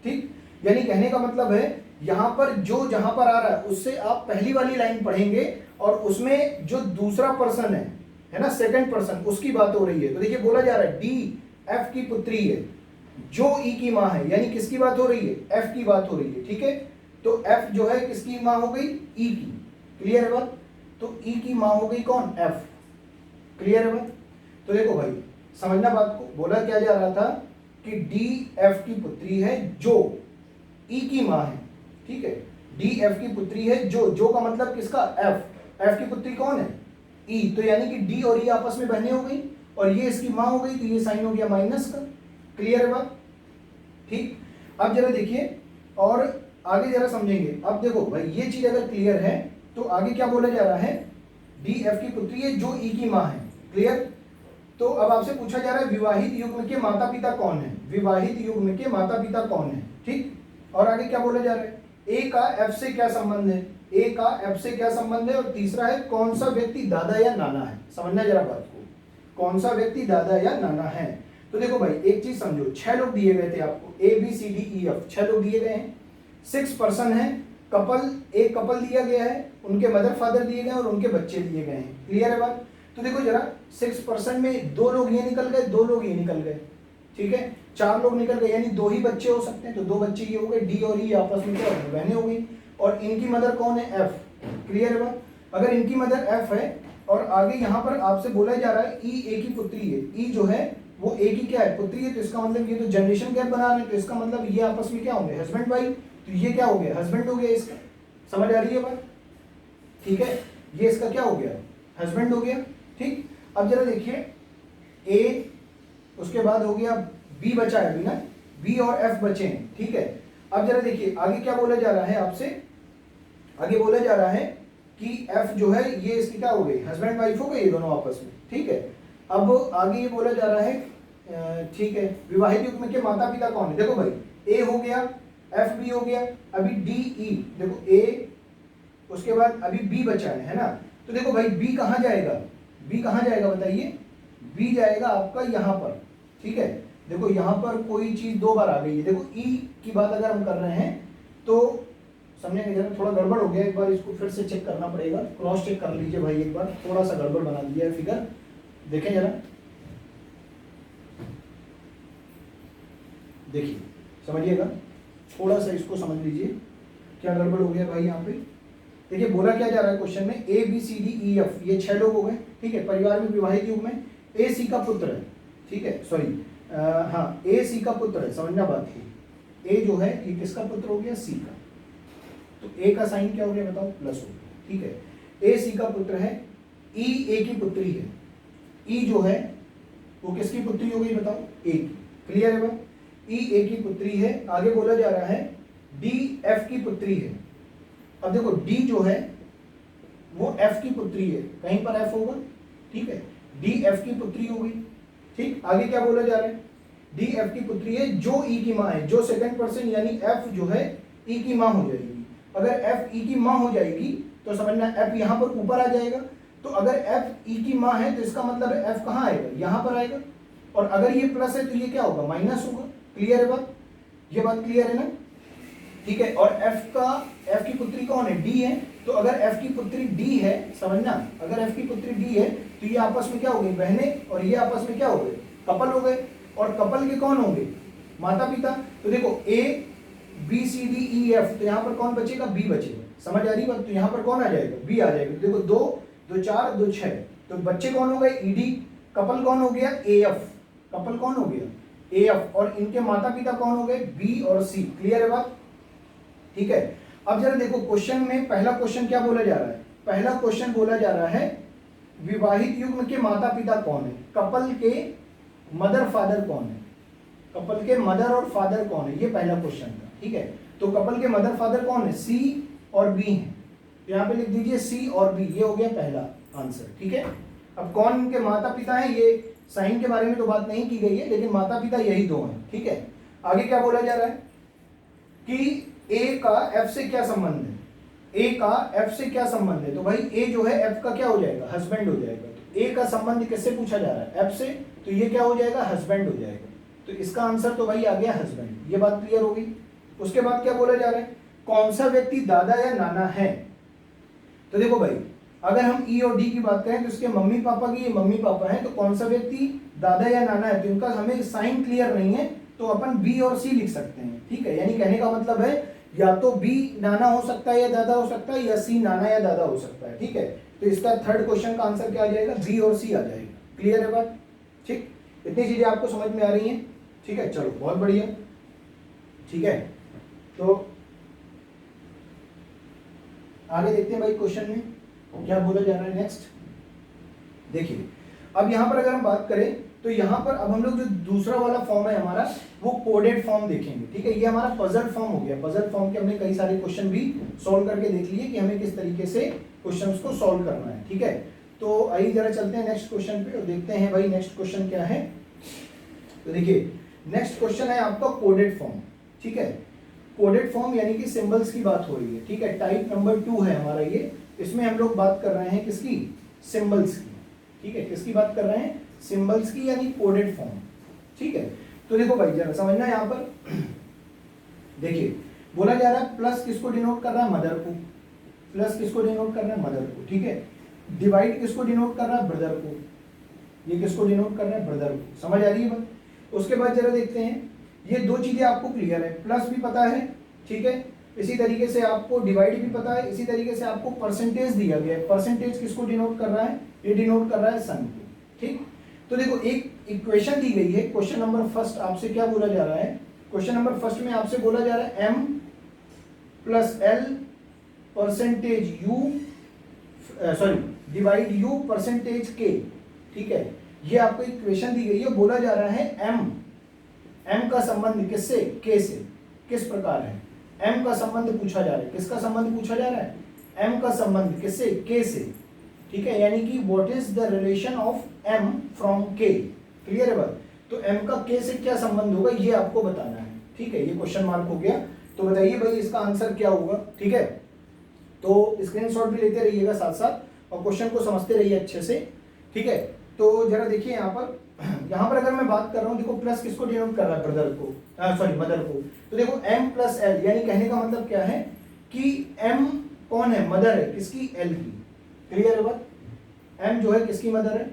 [SPEAKER 1] ठीक। यानी कहने का मतलब है यहां पर जो जहां पर आ रहा है उससे आप पहली वाली लाइन पढ़ेंगे और उसमें जो दूसरा पर्सन है ना, सेकंड पर्सन, उसकी बात हो रही है। तो देखिए बोला जा रहा है डी एफ की पुत्री है, जो ई की माँ है, यानी किसकी बात हो रही है? एफ की बात हो रही है, ठीक है। तो एफ जो है किसकी माँ हो गई? ई की, क्लियर है बात। तो ई की माँ हो गई कौन? एफ, क्लियर है बात। तो देखो भाई समझना बात को, बोला क्या जा रहा था कि डी एफ की पुत्री है जो ई की माँ है, ठीक है। डी एफ की पुत्री है जो का मतलब किसका? एफ। एफ की पुत्री कौन है? ई। तो यानी कि डी और ई आपस में बहने हो गई और ये इसकी माँ हो गई, तो ये साइन हो गया माइनस का, क्लियर है बात, ठीक। अब जरा देखिए और आगे जरा समझेंगे। अब देखो भाई ये चीज अगर क्लियर है तो आगे क्या बोला जा रहा है? डी एफ की पुत्री है जो ई की माँ है, क्लियर। तो अब आपसे पूछा जा रहा है विवाहित युग्म के माता पिता कौन है? विवाहित युग्म के माता पिता कौन है, ठीक। और आगे क्या बोला जा रहा है? ए का एफ से क्या संबंध है? ए का एफ से क्या संबंध है? और तीसरा है कौन सा व्यक्ति दादा या नाना है? समझना जरा बात को, कौन सा व्यक्ति दादा या नाना है। तो देखो भाई एक चीज समझो, 6 लोग दिए गए थे आपको, A B C D E F, 6 लोग दिए गए हैं, 6 पर्सन है, कपल, एक कपल दिया गया है, उनके मदर फादर दिए गए और उनके बच्चे दिए गए हैं, क्लियर है बात। तो देखो जरा 6 पर्सन में 2 लोग ये निकल गए, 2 लोग ये निकल गए, ठीक है। 4 लोग निकल गए, यानी 2 ही बच्चे हो सकते हैं, तो 2 बच्चे ये हो गए, डी और ई आपस में क्या हो, बहनें हो गई। और इनकी मदर कौन है? एफ, क्लियर है बात। अगर इनकी मदर एफ है और आगे यहाँ पर आपसे बोला जा रहा है ई ए की पुत्री है, ई जो है वो ए की क्या है? पुत्री है, तो इसका मतलब ये तो जनरेशन गैप बना रहे हैं, तो इसका मतलब ये आपस में क्या होंगे? Husband wife. तो ये क्या हो गया? हस्बैंड हो गया इसका, समझ आ रही है बात, ठीक है। ये इसका क्या हो गया? हस्बैंड हो गया, ठीक। अब जरा देखिए ए, उसके बाद हो गया बी, बचा है अभी ना, बी और एफ बचे हैं, ठीक है। अब जरा देखिए आगे क्या बोला जा रहा है आपसे, आगे बोला जा रहा है कि एफ जो है ये इसकी क्या हो गई? हस्बैंड वाइफ हो गई ये दोनों आपस में, ठीक है। अब आगे ये बोला जा रहा है, ठीक है, विवाहित युग्म के माता पिता कौन है? देखो भाई ए हो गया, एफ भी हो गया, अभी डी ई, देखो ए, उसके बाद अभी बी बचा है ना। तो देखो भाई बी कहाँ जाएगा? बी कहाँ जाएगा बताइए? बी जाएगा आपका यहाँ पर, ठीक है। देखो यहाँ पर कोई चीज 2 बार आ गई है। देखो ई की बात अगर हम कर रहे हैं तो समझे जरा, थोड़ा गड़बड़ हो गया, एक बार इसको फिर से चेक करना पड़ेगा, क्रॉस चेक कर लीजिए भाई एक बार, थोड़ा सा गड़बड़ बना दिया है फिगर, देखें जरा। देखिए समझिएगा, थोड़ा सा इसको समझ लीजिए क्या गड़बड़ हो गया भाई यहाँ पे। देखिए बोला क्या जा रहा है क्वेश्चन में, A B C D E F, ये 6 लोग हो गए, ठीक है, परिवार में विवाहित युग में ए सी का पुत्र है, ठीक है, सॉरी हाँ ए सी का पुत्र है, समझना बात की, ए जो है ये किसका पुत्र हो गया, सी का, तो ए का साइन क्या हो गया बताओ, प्लस हो गया, ठीक है, ए सी का पुत्र है, ई ए की पुत्री है, ई जो है वो किसकी पुत्री हो गई बताओ, ए की, क्लियर है बात, ई ए की पुत्री है, आगे बोला जा रहा है डी एफ की पुत्री है। अब देखो डी जो है वो एफ की पुत्री है, कहीं पर एफ होगा, ठीक है, डी एफ की पुत्री हो गई, ठीक, आगे क्या बोला जा रहा है, डी एफ की पुत्री है जो ई की माँ है, जो सेकंड पर्सन यानी एफ जो है ई की माँ हो जाएगी, अगर एफ ई की माँ हो जाएगी तो समझना एफ यहाँ पर ऊपर आ जाएगा, तो अगर एफ ई की माँ है तो इसका मतलब एफ कहाँ आएगा, यहाँ पर आएगा, और अगर ये प्लस है तो ये क्या होगा, माइनस होगा, क्लियर है बात, ये बात क्लियर है ना, ठीक है, और एफ की पुत्री कौन है, डी है, तो अगर एफ की पुत्री डी है, समझना अगर एफ की पुत्री डी है तो ये आपस में क्या हो गई, बहने, और ये आपस में क्या हो गए, कपल हो गए, और कपल के कौन होंगे, माता पिता, तो देखो A B C D E F, तो यहाँ पर कौन बचेगा, बी बचेगा, समझ आ रही बात, तो यहाँ पर कौन आ जाएगा, बी आ जाएगा, देखो 2 2 4 2 6, तो बच्चे कौन हो गए, ईडी, कपल कौन हो गया, ए एफ, कपल कौन हो गया, ए एफ, और इनके माता पिता कौन हो गए, बी और सी, क्लियर है बात, ठीक है। अब जरा देखो क्वेश्चन में पहला क्वेश्चन क्या बोला जा रहा है, पहला क्वेश्चन बोला जा रहा है विवाहित युग्म के माता पिता कौन है, कपल के मदर फादर कौन है, कपल के मदर और फादर कौन है, ये पहला क्वेश्चन था, ठीक है, तो कपल के मदर फादर कौन है, सी और बी है, तो यहाँ पे लिख दीजिए सी और बी, ये हो गया पहला आंसर, ठीक है। अब कौन के माता पिता हैं, ये साइन के बारे में तो बात नहीं की गई है, लेकिन माता पिता यही दो हैं, ठीक है। आगे क्या बोला जा रहा है कि ए का एफ से क्या संबंध है, ए का एफ से क्या संबंध है, तो भाई ए जो है एफ का क्या हो जाएगा, हस्बैंड हो जाएगा, तो ए का संबंध किससे पूछा जा रहा है, एफ से, तो ये क्या हो जाएगा, हस्बैंड हो जाएगा, तो इसका आंसर तो भाई आ गया हस्बैंड, ये बात क्लियर होगी। उसके बाद क्या बोला जा रहा है, कौन सा व्यक्ति दादा या नाना है, तो देखो भाई अगर हम ई और डी की बात करें तो इसके मम्मी पापा की ये मम्मी पापा हैं, तो कौन सा व्यक्ति दादा या नाना है, तो इनका हमें साइन क्लियर नहीं है, तो अपन बी और सी लिख सकते हैं, ठीक है, यानी कहने का मतलब है या तो बी नाना हो सकता है या दादा हो सकता है, या सी नाना या दादा हो सकता है, ठीक है, तो इसका थर्ड क्वेश्चन का आंसर क्या आ जाएगा, बी और सी आ जाएगा, क्लियर है बात, ठीक, इतनी चीजें आपको समझ में आ रही हैं, ठीक है, चलो बहुत बढ़िया, ठीक है, तो आगे देखते हैं भाई क्वेश्चन में क्या बोला जा रहा है नेक्स्ट। देखिए अब यहां पर अगर हम बात करें तो यहां पर अब हम लोग जो दूसरा वाला फॉर्म है हमारा वो कोडेड फॉर्म देखेंगे, ठीक है, ये हमारा पजल फॉर्म हो गया, पजल फॉर्म के हमने कई सारे क्वेश्चन भी सॉल्व करके देख लिए कि हमें किस तरीके से क्वेश्चंस को सॉल्व करना है, ठीक है। तो आइए जरा चलते हैं नेक्स्ट क्वेश्चन पे और देखते हैं भाई नेक्स्ट क्वेश्चन क्या है। तो देखिए नेक्स्ट क्वेश्चन है आपका कोडेड फॉर्म, ठीक है, कोडेड फॉर्म यानी कि सिंबल्स की बात हो रही है, ठीक है, टाइप नंबर 2 है हमारा ये, इसमें हम लोग बात कर रहे हैं किसकी, सिंबल्स की, ठीक है, किसकी बात कर रहे हैं, सिंबल्स की यानी कोडेड फॉर्म, ठीक है। तो देखो भाई जरा समझना यहाँ पर देखिए बोला जा रहा है प्लस किसको डिनोट कर रहा है, मदर को, प्लस किसको डिनोट कर रहा है, मदर को, ठीक है, डिवाइड किसको डिनोट कर रहा है, ब्रदर को, ये किसको डिनोट कर रहा है, ब्रदर को, समझ आ रही है बात। उसके बाद जरा देखते हैं ये दो चीजें आपको क्लियर है, प्लस भी पता है, ठीक है, इसी तरीके से आपको डिवाइड भी पता है, इसी तरीके से आपको परसेंटेज दिया गया है, परसेंटेज किसको डिनोट कर रहा है, ये डिनोट कर रहा है सन को, ठीक। तो देखो एक इक्वेशन दी गई है, क्वेश्चन नंबर फर्स्ट आपसे क्या बोला जा रहा है, क्वेश्चन नंबर फर्स्ट में आपसे बोला जा रहा है m plus L percentage u sorry divide u percentage k, ठीक है, ये आपको इक्वेशन दी गई है, बोला जा रहा है m का संबंध किससे, k से, किस प्रकार है, m का संबंध पूछा जा रहा है, किसका संबंध पूछा जा रहा है, m का संबंध किससे, k से, ठीक है, यानी कि what is the relation of m from k, clear है बात। तो m का k से क्या संबंध होगा ये आपको बताना है, ठीक है, ये क्वेश्चन मार्क हो गया, तो बताइए भाई इसका आंसर क्या होगा, ठीक है। तो स्क्रीनशॉट भी लेते रहिएगा साथ साथ और क्वेश्चन को समझते रहिए अच्छे से, ठीक है। तो जरा देखिए यहाँ पर अगर मैं बात कर रहा हूँ, देखो प्लस किसको डिनोट कर रहा है, ब्रदर को, सॉरी मदर को, तो देखो m प्लस एल यानी कहने का मतलब क्या है कि m कौन है, मदर है किसकी, l की, क्लियर है बात, m जो है किसकी मदर है,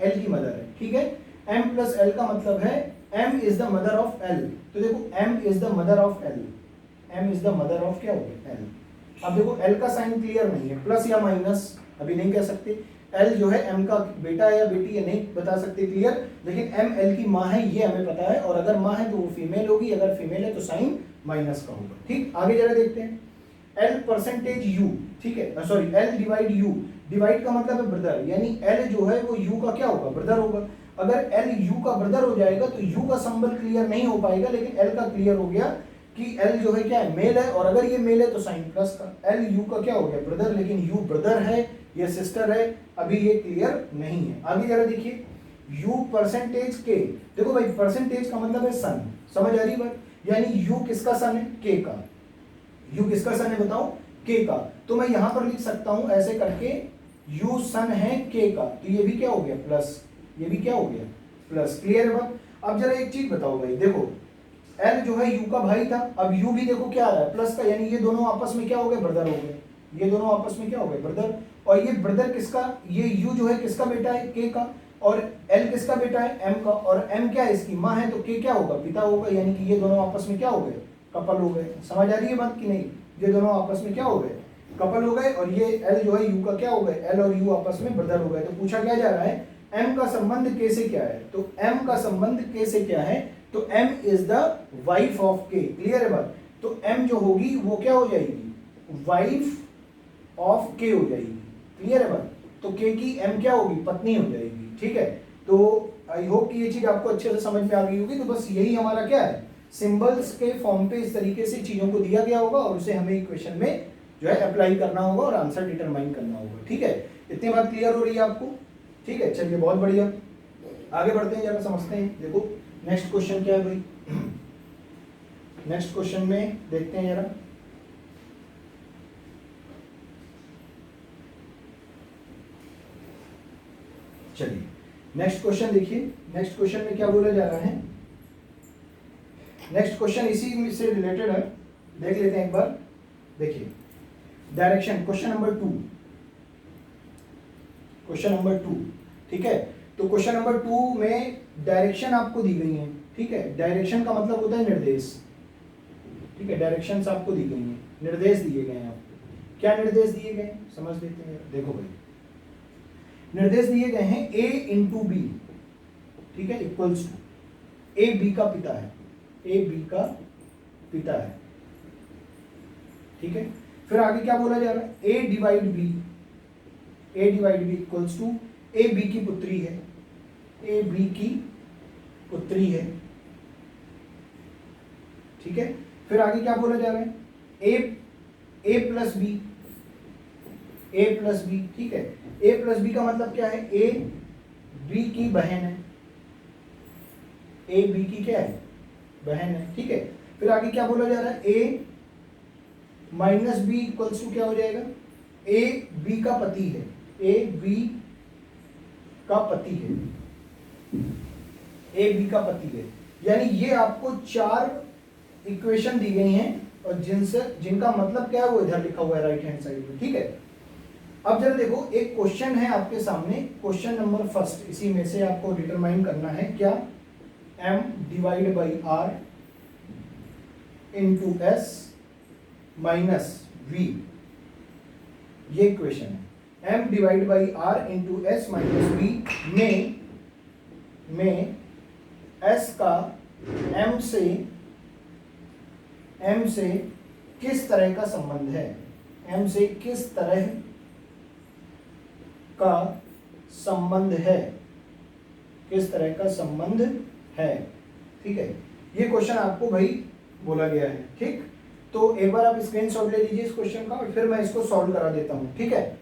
[SPEAKER 1] l की मदर है, ठीक है, m प्लस l का मतलब है m is the mother of l, तो देखो m is the mother of l, m is the mother of क्या हो गया l। अब देखो l का साइन क्लियर नहीं है, प्लस या माइनस अभी नहीं कह सकते, l जो है m का बेटा है या बेटी है नहीं बता सकते क्लियर, लेकिन m l की माँ है ये हमें पता है, और अगर माँ है तो वो फीमेल होगी, अगर फीमेल है तो साइन माइनस का होगा। ठीक, आगे जरा देखते हैं l परसेंटेज u, ठीक है, sorry l divide u, divide का मतलब है ब्रदर, यानी l जो है वो u का क्या होगा, ब्रदर होगा। अगर l u का ब्रदर हो जाएगा तो u का सिंबल क्लियर नहीं हो पाएगा, लेकिन l का क्लियर हो गया कि l जो है क्या है, मेल है, और अगर ये मेल है तो साइन प्लस का, l u का क्या हो गया, ब्रदर, लेकिन u ब्रदर है या सिस्टर है, अभी ये क्लियर नहीं है। आगे जरा देखिए u परसेंटेज k, देखो भाई परसेंटेज का मतलब है सन, समझ आ रही बात, यानी u किसका सन है, k का, u किसका सन है बताओ, k का, तो मैं यहां पर लिख सकता हूं ऐसे करके u सन है k का, तो ये भी क्या हो गया प्लस, ये भी क्या हो गया प्लस, क्लियर है बात। अब जरा एक चीज बताओ भाई, देखो l जो है u का भाई था, अब u भी देखो क्या आ रहा है प्लस का, यानी ये दोनों आपस में क्या हो गए, ब्रदर हो गए, ये दोनों आपस में क्या हो गए, ब्रदर, और ये ब्रदर किसका, ये u जो है किसका बेटा है, k का, और l किसका बेटा है, m का, और m क्या है इसकी माँ है, तो k क्या होगा, पिता होगा, यानी कि ये दोनों आपस में क्या हो गए, कपल हो गए। समझ आ रही है बात कि नहीं, ये दोनों आपस में क्या हो गए, कपल हो गए, और ये l जो है u का क्या हो गए, l और u आपस में ब्रदर हो गए। तो पूछा क्या जा रहा है, m का संबंध k से क्या है, तो m का संबंध k से क्या है, तो m is the wife of k, clear है बात, तो m जो होगी वो क्या हो जाएगी, वाइफ ऑफ k हो जाएगी, क्लियर है बात, तो k की m क्या होगी, पत्नी हो जाएगी। ठीक है, तो आई होप कि ये चीज आपको अच्छे से समझ में आ गई होगी। तो बस यही हमारा क्या है, सिंबल्स के फॉर्म पे इस तरीके से चीजों को दिया गया होगा, और उसे हमें इक्वेशन में जो है अप्लाई करना होगा और आंसर डिटरमाइन करना होगा। ठीक है, इतनी बात क्लियर हो रही है आपको, ठीक है, चलिए बहुत बढ़िया, आगे बढ़ते हैं, जरा समझते हैं। देखो नेक्स्ट क्वेश्चन क्या है भाई, नेक्स्ट क्वेश्चन में देखते हैं जरा, चलिए नेक्स्ट क्वेश्चन देखिए, नेक्स्ट क्वेश्चन में क्या बोला जा रहा है, नेक्स्ट क्वेश्चन इसी से रिलेटेड है, देख लेते हैं एक बार। देखिए direction, question number 2, question number 2, ठीक है, तो क्वेश्चन नंबर 2 में डायरेक्शन आपको दी गई है, ठीक है, डायरेक्शन का मतलब होता है निर्देश, ठीक है, डायरेक्शंस आपको दी गई हैं, निर्देश दिए गए हैं आपको, क्या निर्देश दिए गए समझ लेते हैं। देखो भाई निर्देश दिए गए हैं a इंटू बी, ठीक है, इक्वल्स टू, ए बी का पिता है, ए बी का पिता है, ठीक है, फिर आगे क्या बोला जा रहा है, a divide B, a divide B equals to, A B की पुत्री है, ए बी की पुत्री है, ठीक है, फिर आगे क्या बोला जा रहा है, a plus B, a plus B, ठीक है, a प्लस बी का मतलब क्या है, a b की बहन है, a b की क्या है, बहन है, ठीक है, फिर आगे क्या बोला जा रहा है, a minus B equals to क्या हो जाएगा, a b का पति है, a b का पति है, a b का पति है, यानी ये आपको 4 इक्वेशन दी गई हैं, और जिनका मतलब क्या है वो इधर लिखा हुआ है राइट हैंड साइड में, ठीक है। अब जरा देखो एक क्वेश्चन है आपके सामने, क्वेश्चन नंबर फर्स्ट, इसी में से आपको डिटरमाइन करना है क्या, m divide by r into S minus v, ये क्वेश्चन है, m divide by r into S minus v में s का m से किस तरह का संबंध है, m से किस तरह का संबंध है, किस तरह का संबंध है, ठीक है, ये क्वेश्चन आपको भाई बोला गया है, ठीक, तो एक बार आप स्क्रीनशॉट ले लीजिए इस क्वेश्चन का, और फिर मैं इसको सॉल्व करा देता हूँ, ठीक है,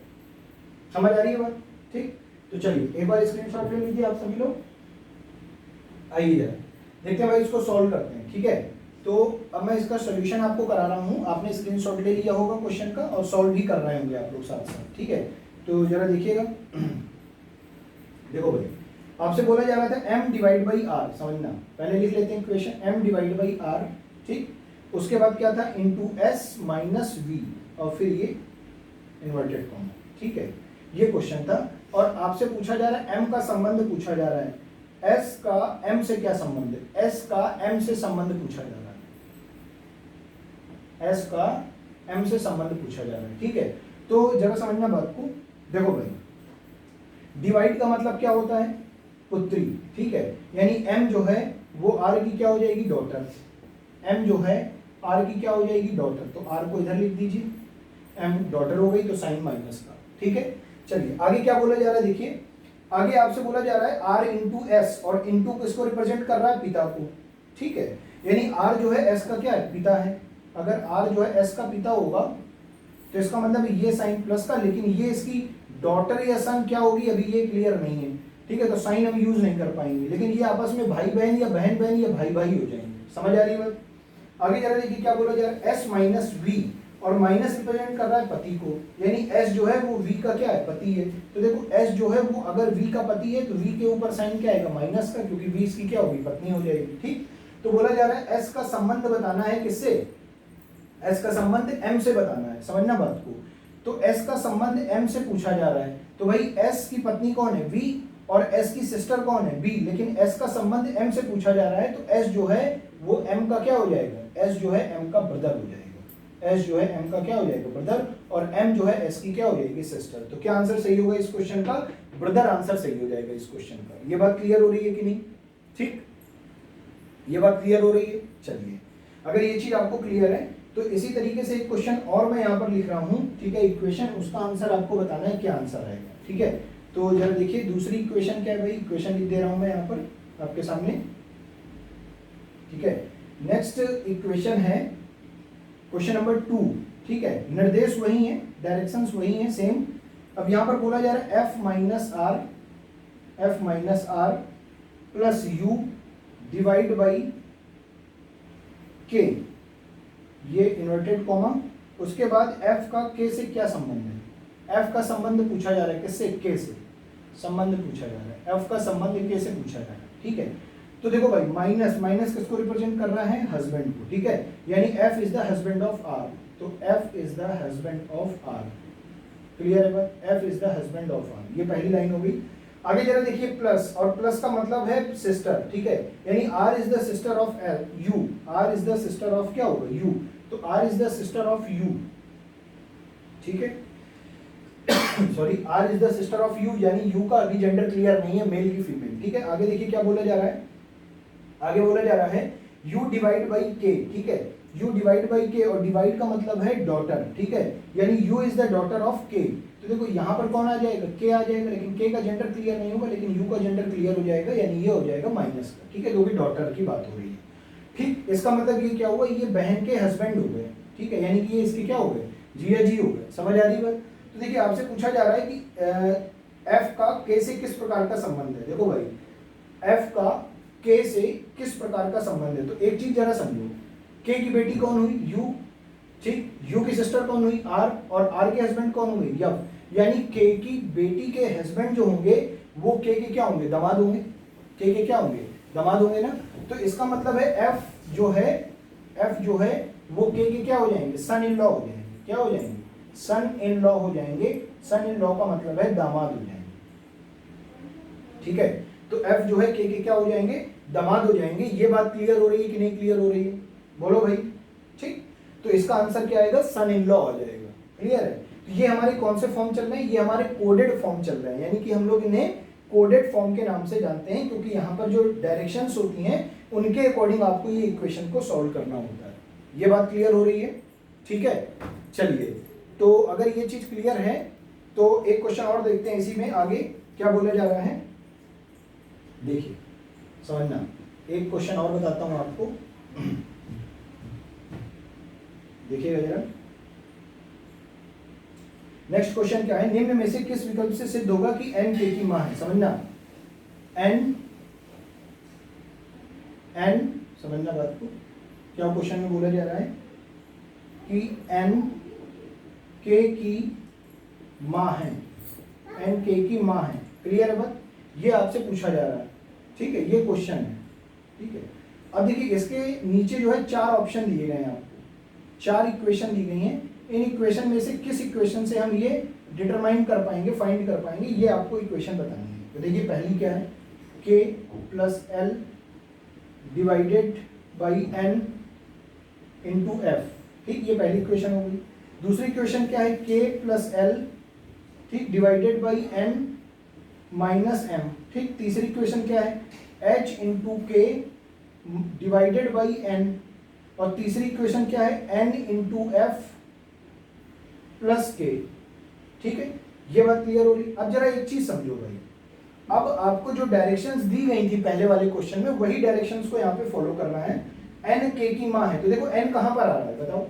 [SPEAKER 1] समझ आ रही है बात, ठीक, तो चलिए एक बार स्क्रीनशॉट ले लीजिए आप सभी लोग, आइए जरा देखते हैं भाई इसको सॉल्व करते हैं, ठीक है। तो अब मैं इसका सोल्यूशन आपको करा रहा हूँ, आपने स्क्रीनशॉट ले लिया होगा क्वेश्चन का, और सॉल्व भी कर रहे होंगे आप लोग साथ साथ, ठीक है, तो जरा देखिएगा। देखो भाई आपसे बोला जा रहा था m डिवाइड बाई आर, समझना, पहले लिख लेते हैं equation, m divide by R, ठीक, उसके बाद क्या था, इंटू एस माइनस वी, और फिर ये इन्वर्टेड कॉमा, ठीक है, ये क्वेश्चन था, और आपसे पूछा जा रहा है m का संबंध पूछा जा रहा है, एस का एम से क्या संबंध है, एस का एम से संबंध पूछा जा रहा है, एस का एम से संबंध पूछा जा रहा है, ठीक है। तो जरा समझना बात को, देखो भाई डिवाइड का मतलब क्या होता है, पुत्री, ठीक है, यानी एम जो है वो आर की क्या हो जाएगी, डॉटर, एम जो है आर की क्या हो जाएगी, डॉटर, तो आर को इधर लिख दीजिए, एम डॉटर हो गई तो साइन माइनस का, ठीक है। चलिए आगे क्या बोला जा रहा है, देखिए आगे आपसे बोला जा रहा है आर इंटू एस, और इंटू किसको रिप्रेजेंट कर रहा है, पिता को, ठीक है, यानी आर जो है एस का क्या है, पिता है। अगर आर जो है एस का पिता होगा तो इसका मतलब ये साइन प्लस का, लेकिन ये इसकी डॉटर या सन क्या होगी, अभी ये क्लियर नहीं है, ठीक है, तो साइन हम यूज नहीं कर पाएंगे, लेकिन ये आपस में भाई बहन या बहन बहन या भाई भाई हो जाएंगे, समझ आ रही है बात। आगे जरा देखिए क्या बोला जा रहा है, एस माइनस वी, और माइनस रिप्रेजेंट कर रहा है पति को, यानी एस जो है वो वी का क्या है, पति है। तो देखो एस जो है वो अगर वी का पति है तो वी के ऊपर साइन क्या आएगा, माइनस का, क्योंकि वी इसकी क्या होगी, पत्नी हो जाएगी, ठीक। तो बोला जा रहा है एस का संबंध बताना है किससे, एस का संबंध एम से बताना है, समझना बात को। तो एस का संबंध एम से पूछा जा रहा है, तो भाई एस की पत्नी कौन है, वी, और एस की सिस्टर कौन है, बी, लेकिन एस का संबंध एम से पूछा जा रहा है, तो एस जो है वो एम का क्या हो जाएगा, एस जो है एम का ब्रदर हो जाएगा, एस जो है एम का क्या हो जाएगा, ब्रदर, और एम जो है एस की क्या हो जाएगी, सिस्टर। तो क्या आंसर सही होगा इस क्वेश्चन का, ब्रदर आंसर सही हो जाएगा इस क्वेश्चन का। ये बात क्लियर हो रही है कि नहीं, ठीक, ये बात क्लियर हो रही है। चलिए अगर ये चीज आपको क्लियर है तो इसी तरीके से एक क्वेश्चन और मैं यहाँ पर लिख रहा हूँ, ठीक है, इक्वेशन, उसका आंसर आपको बताना है क्या आंसर आएगा, ठीक है। तो जरा देखिए दूसरी इक्वेशन क्या है, भाई इक्वेशन लिख दे रहा हूं मैं यहाँ पर आपके सामने, ठीक है। नेक्स्ट इक्वेशन है क्वेश्चन नंबर 2, ठीक है, निर्देश वही है, डायरेक्शंस वही है सेम। अब यहाँ पर बोला जा रहा है F minus R plus U divide by K, ये इन्वर्टेड कॉमा, उसके बाद एफ का के से क्या संबंध है, एफ का संबंध पूछा जा रहा है किससे, के से संबंध पूछा जा रहा है, एफ का संबंध के से पूछा जा रहा है, ठीक है। तो देखो भाई माइनस, माइनस किसको रिप्रेजेंट कर रहा है, हस्बैंड को, ठीक है, यानी F is the husband of R, तो F is the husband of R, clear है बात, F is the husband of R, ये पहली लाइन हो गई। आगे जरा देखिए प्लस, और प्लस का मतलब है सिस्टर, ठीक है, यानी R is the sister of U, R is the sister of क्या होगा, यू, तो R is the sister of U, ठीक है, sorry, R is the sister of U, यानी यू का अभी जेंडर क्लियर नहीं है, मेल की फीमेल, ठीक है। आगे देखिए क्या बोला जा रहा है, आगे बोला जा रहा है u डिवाइड बाई के, ठीक है, u डिवाइड बाई के, और डिवाइड का मतलब है डॉटर, ठीक है, यानी u is the daughter of k। तो देखो यहाँ पर कौन आ जाएगा, k आ जाएगा, लेकिन k का जेंडर क्लियर नहीं होगा, लेकिन u का जेंडर क्लियर हो जाएगा, यानी ये हो जाएगा माइनस का, ठीक है, जो भी डॉटर की बात हो रही है, ठीक। इसका मतलब ये क्या हुआ, ये बहन के हस्बैंड हो गए, ठीक है, यानी कि ये इसके क्या हो गए, जी या जी हो गए, समझ आ रही है बात। तो देखिए आपसे पूछा जा रहा है कि एफ का के से किस प्रकार का संबंध है, देखो भाई एफ का के से किस प्रकार का संबंध है, तो एक चीज जरा समझो, के की बेटी कौन हुई, यू, ठीक, यू की सिस्टर कौन हुई, आर, और आर के हस्बैंड कौन होंगे, यफ, यानी के की बेटी के हस्बैंड जो होंगे वो के क्या होंगे, दामाद होंगे, के क्या होंगे, दामाद होंगे ना। तो इसका मतलब है एफ जो है वो के क्या हो जाएंगे, सन इन लॉ हो जाएंगे, क्या हो जाएंगे, सन इन लॉ हो जाएंगे, सन इन लॉ का मतलब है दामाद हो जाएंगे, ठीक है। तो एफ जो है के क्या हो जाएंगे, दामाद हो जाएंगे। ये बात क्लियर हो रही है कि नहीं क्लियर हो रही है, बोलो भाई, ठीक। तो इसका आंसर क्या आएगा, सन इन लॉ आ जाएगा, क्लियर है। तो ये हमारे कौन से फॉर्म चल रहे हैं, ये हमारे कोडेड फॉर्म चल रहे हैं, यानी कि हम लोग इन्हें कोडेड फॉर्म के नाम से जानते हैं, क्योंकि यहाँ पर जो डायरेक्शंस होती हैं उनके अकॉर्डिंग आपको ये इक्वेशन को सॉल्व करना होता है। ये बात क्लियर हो रही है, ठीक है। चलिए तो अगर ये चीज क्लियर है तो एक क्वेश्चन और देखते हैं इसी में, आगे क्या बोला जा रहा है, देखिए समझना, एक क्वेश्चन और बताता हूं आपको, देखिएगा जरा। नेक्स्ट क्वेश्चन क्या है, निम्न में से किस विकल्प से सिद्ध होगा कि एन के की मां है, समझना, एन समझना बात को, क्या क्वेश्चन में बोला जा रहा है कि एन के की मां है, एन के की मां है, क्लियर है बात, ये आपसे पूछा जा रहा है, ठीक है, ये क्वेश्चन है, ठीक है। अब देखिए इसके नीचे जो है 4 ऑप्शन दिए गए हैं आपको, 4 इक्वेशन दी गई हैं, इन इक्वेशन में से किस इक्वेशन से हम ये डिटरमाइन कर पाएंगे, फाइंड कर पाएंगे, ये आपको इक्वेशन बतानी है। तो देखिए पहली क्या है, k plus L divided by N into F, ठीक, ये पहली इक्वेशन हो गई। दूसरी इक्वेशन क्या है, k प्लस एल, ठीक, divided by N minus M, ठीक। तीसरी इक्वेशन क्या है, h into K divided by N, और तीसरी इक्वेशन क्या है, n इंटू एफ प्लस के, ठीक है। ये बात क्लियर हो रही। अब जरा एक चीज समझो भाई, अब आपको जो डायरेक्शंस दी गई थी पहले वाले क्वेश्चन में, वही डायरेक्शंस को यहाँ पे फॉलो करना है। n k की माँ है, तो देखो n कहाँ पर आ रहा है बताओ,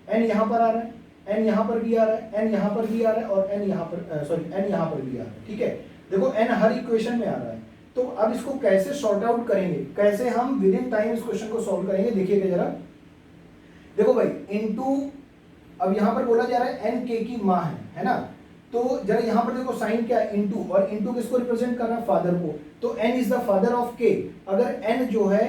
[SPEAKER 1] n यहाँ पर आ रहा है, n यहाँ पर भी आ रहा है, n यहाँ पर भी आ रहा है, और n यहाँ पर सॉरी n यहाँ पर भी आ रहा है, ठीक है। देखो n हर इक्वेशन में आ रहा है। तो अब इसको कैसे सॉर्ट आउट करेंगे, कैसे हम विद इन टाइम इस क्वेश्चन को सॉल्व करेंगे, देखिएगा जरा। देखो भाई इनटू, अब यहाँ पर बोला जा रहा है n k की माँ है ना, तो जरा यहाँ पर देखो साइन क्या है, इनटू, और इनटू किसको रिप्रेजेंट कर रहा है, फादर को। तो n is the father of k। अगर n जो है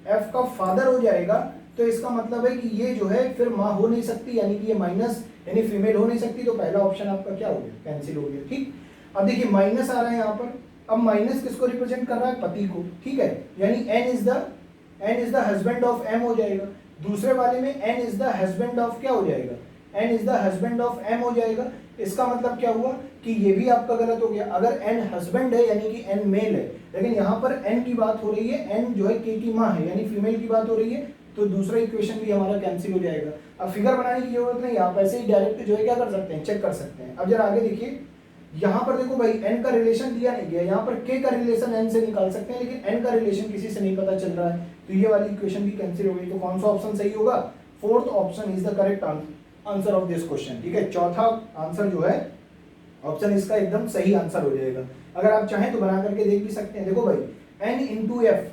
[SPEAKER 1] f का फादर हो जाएगा तो इसका मतलब है कि ये जो है फिर माँ हो नहीं सकती, यानी कि ये माइनस यानी फीमेल हो नहीं सकती। तो पहला ऑप्शन आपका क्या हो गया, कैंसिल हो गया, ठीक। अब देखिए माइनस आ रहा है यहाँ पर, अब माइनस किसको रिप्रेजेंट कर रहा है, पति को, ठीक है, यानी n is the husband of m हो जाएगा। दूसरे वाले में n is the husband of क्या हो जाएगा, n is the husband of m हो जाएगा। इसका मतलब क्या हुआ कि ये भी आपका गलत हो गया। अगर n हस्बैंड है यानी कि n मेल है, लेकिन यहाँ पर n की बात हो रही है, n जो है k की माँ है यानी फीमेल की बात हो रही है, तो दूसरा इक्वेशन भी हमारा कैंसिल हो जाएगा। अब फिगर बनाने की जरूरत नहीं, आप ऐसे ही डायरेक्ट जो है क्या कर सकते हैं, चेक कर सकते हैं। अब जरा आगे देखिए, यहाँ पर देखो भाई n का रिलेशन दिया नहीं गया, यहाँ पर k का रिलेशन n से निकाल सकते हैं, लेकिन n का रिलेशन किसी से नहीं पता चल रहा है, तो ये वाली इक्वेशन भी कैंसिल हो गई। तो कौन सा ऑप्शन सही होगा, fourth option is the correct answer of this question, ठीक है। चौथा आंसर जो है ऑप्शन इसका एकदम सही आंसर हो जाएगा। अगर आप चाहें तो बना करके देख भी सकते हैं। देखो भाई n इंटू एफ,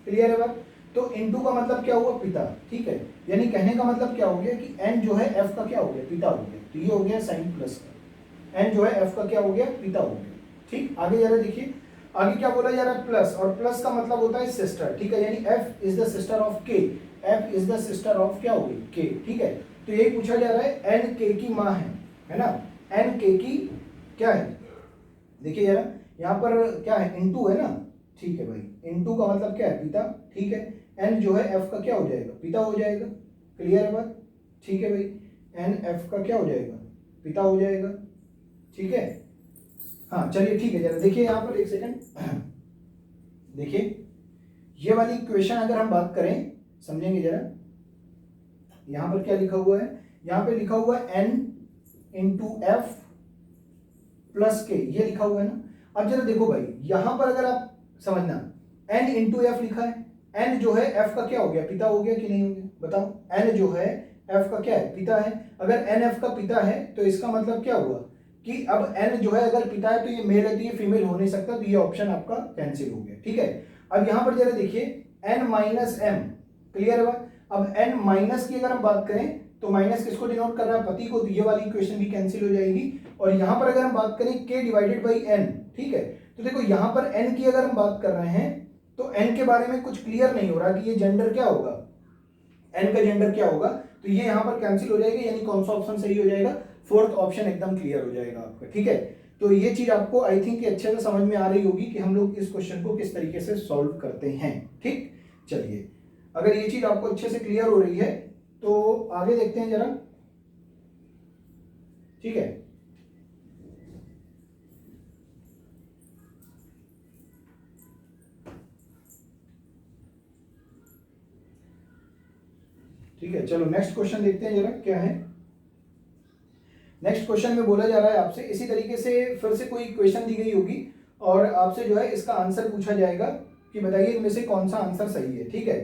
[SPEAKER 1] क्लियर है बात। तो इंटू का मतलब क्या हुआ, पिता, ठीक है, यानी कहने का मतलब क्या हो गया कि n जो है f का क्या हो गया, पिता हो गया। तो ये हो गया साइन प्लस का, n जो है f का क्या हो गया, पिता हो गया, ठीक। आगे जरा देखिए, आगे क्या बोला जा रहा है, प्लस, और प्लस का मतलब होता है सिस्टर, ठीक है, यानी f is the sister of k, f is the sister of क्या होगी, k, ठीक है। तो यही पूछा जा रहा है, n k की माँ है ना, n k की क्या है, देखिए जरा यहाँ पर क्या है, इनटू है ना, ठीक है भाई, इनटू का मतलब क्या है, पिता, ठीक है। n जो है f का क्या हो जाएगा, पिता हो जाएगा, क्लियर है बात, ठीक है भाई, n f का क्या हो जाएगा, पिता हो जाएगा, ठीक है। हाँ चलिए ठीक है, जरा देखिए यहाँ पर एक सेकंड, देखिए ये वाली इक्वेशन अगर हम बात करें, समझेंगे जरा। यहाँ पर क्या लिखा हुआ है, यहाँ पे लिखा हुआ है n इंटू एफ प्लस के, ये लिखा हुआ है ना। अब जरा देखो भाई, यहां पर अगर आप समझना, n इंटू एफ लिखा है, n जो है f का क्या हो गया, पिता हो गया कि नहीं हो गया, बताओ। n जो है f का क्या है, पिता है। अगर n f का पिता है तो इसका मतलब क्या हुआ कि अब n जो है अगर पिता है तो ये मेल है, तो ये फीमेल हो नहीं सकता, तो ये ऑप्शन आपका कैंसिल हो गया, ठीक है। अब यहां पर जरा देखिए n माइनस एम, क्लियर है। अब n माइनस की अगर हम बात करें तो माइनस किसको डिनोट कर रहा है, पति को, तो ये वाली इक्वेशन भी कैंसिल हो जाएगी। और यहां पर अगर हम बात करें k डिवाइडेड बाई n, ठीक है, तो देखो यहां पर n की अगर हम बात कर रहे हैं तो n के बारे में कुछ क्लियर नहीं हो रहा कि ये जेंडर क्या होगा, n का जेंडर क्या होगा, तो ये यहां पर कैंसिल हो जाएगा, यानी कौन सा ऑप्शन सही हो जाएगा, फोर्थ ऑप्शन एकदम क्लियर हो जाएगा आपका, ठीक है। तो ये चीज आपको आई थिंक अच्छे से समझ में आ रही होगी कि हम लोग इस क्वेश्चन को किस तरीके से सॉल्व करते हैं, ठीक। चलिए, अगर ये चीज आपको अच्छे से क्लियर हो रही है तो आगे देखते हैं जरा, ठीक है। ठीक है, चलो नेक्स्ट क्वेश्चन देखते हैं जरा क्या है। नेक्स्ट क्वेश्चन में बोला जा रहा है आपसे, इसी तरीके से फिर से कोई क्वेश्चन दी गई होगी और आपसे जो है इसका आंसर पूछा जाएगा कि बताइए इनमें से कौन सा आंसर सही है, ठीक है।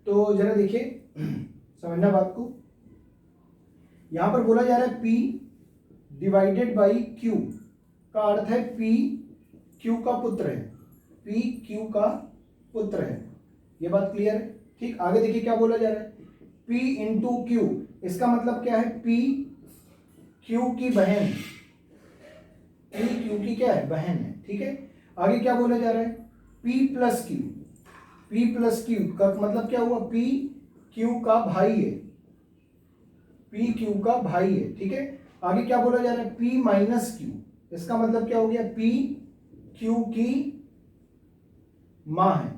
[SPEAKER 1] तो जरा देखिए समझना बात को, यहां पर बोला जा रहा है P डिवाइडेड बाई Q का अर्थ है P Q का पुत्र है, P Q का पुत्र है, ये बात क्लियर है, ठीक। आगे देखिए क्या बोला जा रहा है, P इंटू Q, इसका मतलब क्या है, P Q की बहन, P Q की क्या है, बहन है, ठीक है। आगे क्या बोला जा रहा है, P plus Q, P plus Q का मतलब क्या हुआ, P Q का भाई है, P Q का भाई है, ठीक है। आगे क्या बोला जा रहा है, P माइनस Q, इसका मतलब क्या हो गया, P Q की माँ है।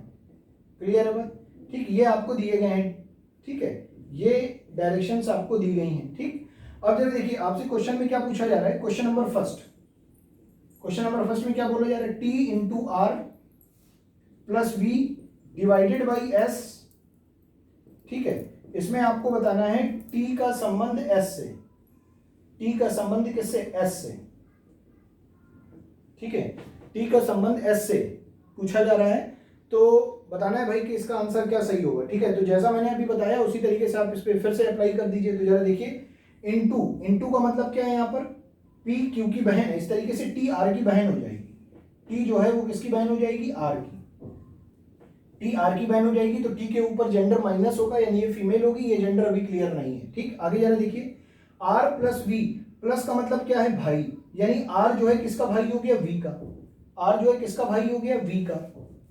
[SPEAKER 1] क्लियर है बात? ठीक, ये आपको दिए गए हैं, ठीक है, ये डायरेक्शंस आपको दी गई हैं। ठीक, अब जरा देखिए आपसे क्वेश्चन में क्या पूछा जा रहा है, क्वेश्चन नंबर फर्स्ट में क्या बोला जा रहा है, T into R plus V divided by S. ठीक है, इसमें आपको बताना है टी का संबंध एस से, टी का संबंध किससे, एस से। ठीक है, टी का संबंध एस से पूछा जा रहा है, तो बताना है भाई कि इसका आंसर क्या सही होगा। ठीक है, तो जैसा मैंने अभी बताया उसी तरीके से आप इस पे फिर से अप्लाई कर दीजिए। तो जरा देखिए, इनटू का मतलब क्या है, यहाँ पर पी क्यू की बहन है, इस तरीके से टी आर की बहन हो जाएगी। टी जो है वो किसकी बहन हो जाएगी, आर की। टी आर की बहन हो जाएगी, तो टी के ऊपर जेंडर माइनस होगा, यानी ये फीमेल होगी, ये जेंडर अभी क्लियर नहीं है। ठीक, आगे जरा देखिए, आर प्लस वी, प्लस का मतलब क्या है, भाई, यानी आर जो है किसका भाई हो गया, वी का। आर जो है किसका भाई हो गया, वी का।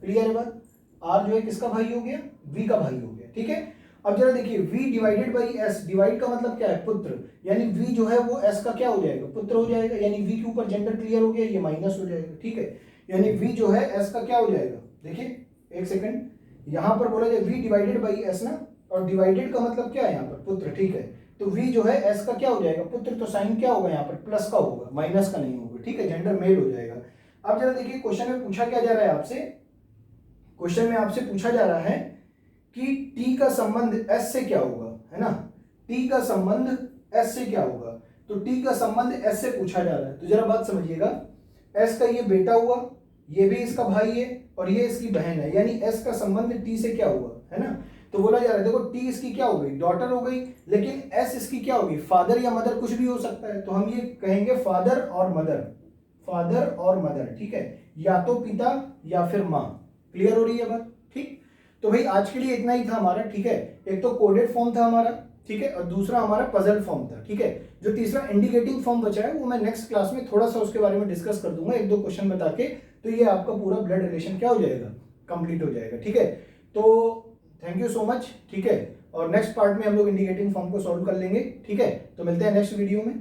[SPEAKER 1] क्लियर है बात? आर जो है किसका भाई हो गया, वी का भाई हो गया। ठीक है, अब जरा देखिए, v divided by S, divide का मतलब क्या है, पुत्र, यानी v जो है वो s का क्या हो जाएगा, पुत्र हो जाएगा, यानी v के ऊपर जेंडर क्लियर हो गया, ये माइनस हो जाएगा। ठीक है, यानी v जो है s का क्या हो जाएगा, देखिए एक सेकंड, यहां पर बोला जाए v डिवाइडेड बाई s ना, और डिवाइडेड का मतलब क्या है यहाँ पर, पुत्र। ठीक है, तो v जो है s का क्या हो जाएगा, पुत्र, तो साइन क्या होगा यहाँ पर, प्लस का होगा, माइनस का नहीं होगा। ठीक है, जेंडर मेल हो जाएगा। अब जरा देखिए क्वेश्चन में पूछा क्या जा रहा है आपसे, क्वेश्चन में आपसे पूछा जा रहा है कि t का संबंध s से क्या होगा, है ना, t का संबंध s से क्या होगा, तो t का संबंध s से पूछा जा रहा है। तो जरा बात समझिएगा, s का ये बेटा हुआ, ये भी इसका भाई है, और ये इसकी बहन है, यानी s का संबंध t से क्या हुआ, है ना। तो बोला जा रहा है, देखो t इसकी क्या हो गई, डॉटर हो गई, लेकिन s इसकी क्या होगी, फादर या मदर, कुछ भी हो सकता है, तो हम ये कहेंगे फादर और मदर, फादर और मदर। ठीक है, या तो पिता या फिर माँ। क्लियर हो रही है बात? ठीक, तो भाई आज के लिए इतना ही था हमारा। ठीक है, एक तो कोडेड फॉर्म था हमारा, ठीक है, और दूसरा हमारा पजल फॉर्म था। ठीक है, जो तीसरा इंडिकेटिंग फॉर्म बचा है वो मैं नेक्स्ट क्लास में थोड़ा सा उसके बारे में डिस्कस कर दूंगा, एक दो क्वेश्चन बता के, तो ये आपका पूरा ब्लड रिलेशन क्या हो जाएगा, कंप्लीट हो जाएगा। ठीक है, तो थैंक यू सो मच। ठीक है, और नेक्स्ट पार्ट में हम लोग इंडिकेटिंग फॉर्म को सॉल्व कर लेंगे। ठीक है, तो मिलते हैं नेक्स्ट वीडियो में।